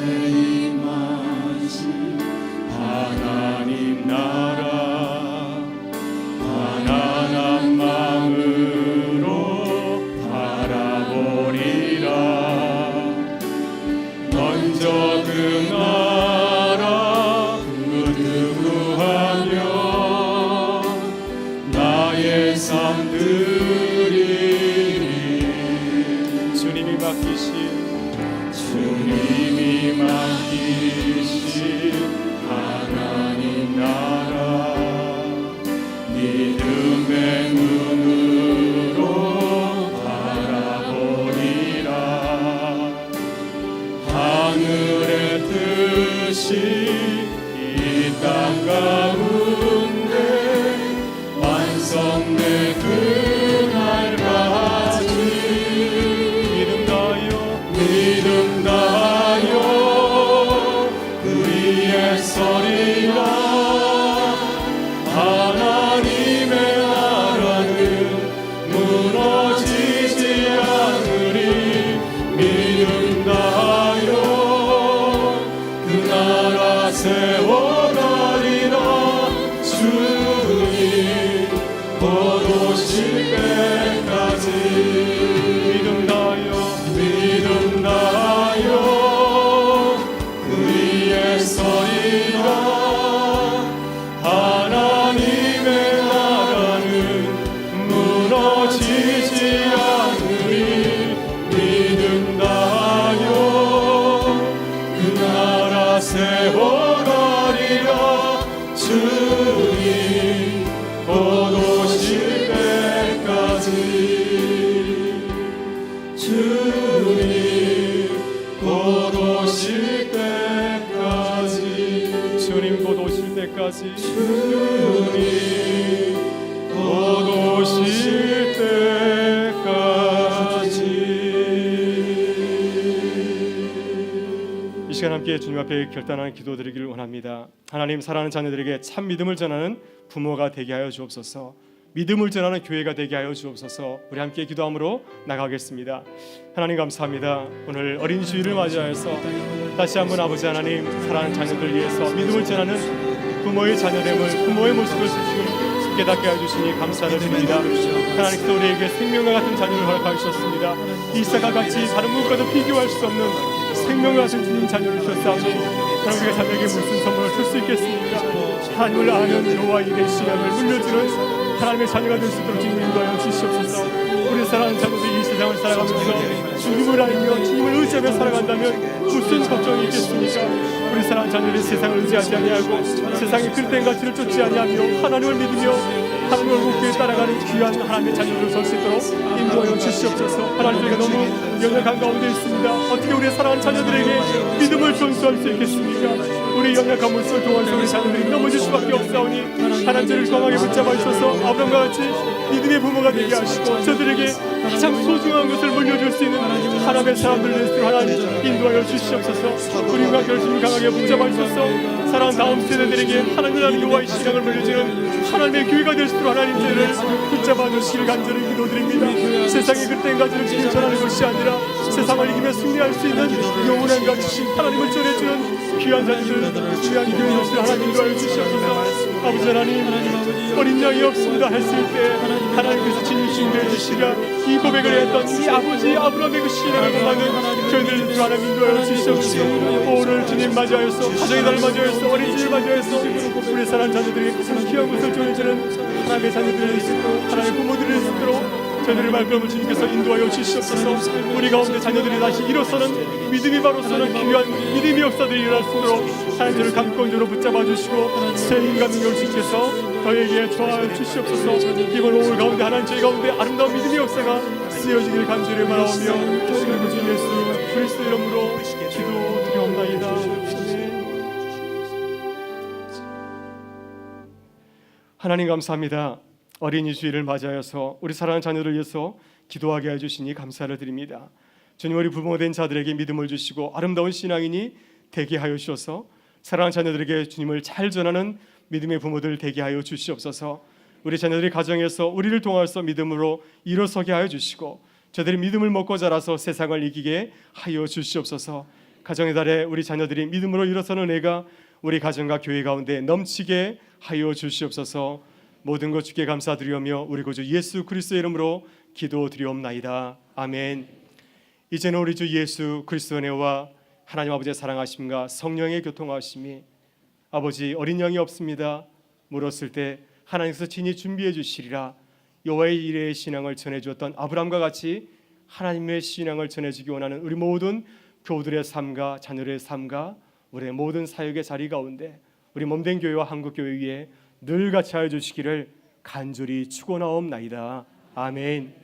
삶 드리니
주님이 맡기신
하나님 나라 믿음의 눈으로 바라보리라. 하늘의 뜻이 이 땅 가운데 완성된 그날까지 믿음 다하여 그 위에 서리라. 하나님의 나라는 무너지지 않으리. 믿음 다하여 그 나라 세워가리라. 주님 곧 오실 때까지 믿음 다하여 그 위에 서리라. 하나님의 나라는 무너지지 않으리. 믿음 다하여 그 나라 세워가리라. 주님 곧 오실 때까지 주님 곧 오실 때까지
주님 곧 오실 때까지
주님 곧 오실 때까지.
이 시간 함께 주님 앞에 결단하는 기도드리기를 원합니다. 하나님, 사랑하는 자녀들에게 참 믿음을 전하는 부모가 되게 하여 주옵소서. 믿음을 전하는 교회가 되게 하여 주옵소서. 우리 함께 기도함으로 나가겠습니다. 하나님 감사합니다. 오늘 어린 주일을 맞이하여서 다시 한번 아버지 하나님, 사랑하는 자녀들 위해서 믿음을 전하는 부모의 자녀됨을, 부모의 모습을 지금 깨닫게 해주시니 감사를 드립니다. 하나님께서 우리에게 생명과 같은 자녀를 허락하여 주셨습니다. 이삭과 같이 다른 무엇과도 비교할 수 없는 생명과 같은 주님 자녀를 주셨사오니 하나님, 우리가 자녀에게 무슨 선물을 줄 수 있겠습니까? 하나님을 아는 여호와 일의 신앙을 물려주는 하나님의 자녀가 될 수 있도록 주님 인도하여 주시옵소서. 우리 사랑하는 자녀들이 이 세상을 살아가면서 주님을 알며 주님을 의지하며 살아간다면 무슨 걱정이 있겠습니까? 우리 사랑하는 자녀들이 세상을 의지하지 아니하고 세상의 글된 가치를 쫓지 아니하며 하나님을 믿으며 하나님을 목표에 따라가는 귀한 하나님의 자녀를 설 수 있도록 인도하여 주시옵소서. 하나님, 저희가 너무 연약한 가운데 있습니다. 어떻게 우리 사랑하는 자녀들에게 믿음을 전수할 수 있겠습니까? 우리 연약함을 통해서 우리 자녀들이 넘어질 수밖에 없사오니 하나님, 저를 강하게 붙잡아 주셔서 아브라함과 같이 믿음의 부모가 되게 하시고 저들에게 가장 소중한 것을 물려줄 수 있는 하나님의 사람들 될수 하나님 인도하여 주시옵소서. 우리가 결심을 강하게 붙잡아 주셔서 사랑하는 다음 세대들에게 하나님을 아는 여호와의 신앙을 물려주는 하나님의 교회가 될 수 있도록 하나님 저를 붙잡아 주시길 간절히 기도드립니다. 세상의 그땐 가지를 지금 전하는 것이 아니라 세상을 이기며 승리할 수 있는 영원한 가치신 하나님을 전해주는 귀한 자녀들, 귀한 교회 것을 하나님 인도하여 주시옵소서. 아버지 하나님, 어린 양이 없습니다 했을 때 하나님께서 친히 준비해 주시랴 이 고백을 했던 이 아버지 아브라함의 그 신앙을 받는 저희들 하나님 인도하여 주시옵소서. 오늘 주님 맞이하여서 가정의 날 맞이하여서 어린 주일 맞이하여서 우리 사랑하는 자녀들에게 가장 귀한 것을 전해주는 하나님의 자녀들을 있도록 하나님의 부모들을 있도록 저희들의 말씀을 주님께서 인도하여 주시옵소서. 우리 가운데 자녀들이 다시 일어서는 믿음이 바로 서는 귀한 믿음의 역사들이 일어날 수 있도록 하나님을 강권적으로 붙잡아 주시고 새 인간 능력을 주께서 저에게 좋아해 주시옵소서. 이번 5월 가운데 하나님 저희 가운데 아름다운 믿음의 역사가 쓰여지길 간절히 바라오며 주 예수 그리스도 이름으로 기도드리옵나이다. 하나님 감사합니다. 어린이 주일을 맞이하여서 우리 사랑하는 자녀를 위해서 기도하게 해주시니 감사를 드립니다. 주님, 우리 부모된 자들에게 믿음을 주시고 아름다운 신앙인이 되게 하여 주셔서 사랑하는 자녀들에게 주님을 잘 전하는 믿음의 부모들 되게 하여 주시옵소서. 우리 자녀들이 가정에서 우리를 통하여서 믿음으로 일어서게 하여 주시고 저들이 믿음을 먹고 자라서 세상을 이기게 하여 주시옵소서. 가정의 달에 우리 자녀들이 믿음으로 일어서는 애가 우리 가정과 교회 가운데 넘치게 하여 주시옵소서. 모든 것 주께 감사드리오며 우리 구주 예수 그리스도의 이름으로 기도드리옵나이다. 아멘. 이제는 우리 주 예수 그리스도의 은혜와 하나님 아버지의 사랑하심과 성령의 교통하심이 아버지 어린 양이 없습니다 물었을 때 하나님께서 친히 준비해 주시리라. 여호와의 일의 신앙을 전해주었던 아브라함과 같이 하나님의 신앙을 전해주기 원하는 우리 모든 교우들의 삶과 자녀들의 삶과 우리의 모든 사역의 자리 가운데 우리 몸된 교회와 한국교회 위에 늘 같이 하여 주시기를 간절히 축원하옵나이다. 아멘.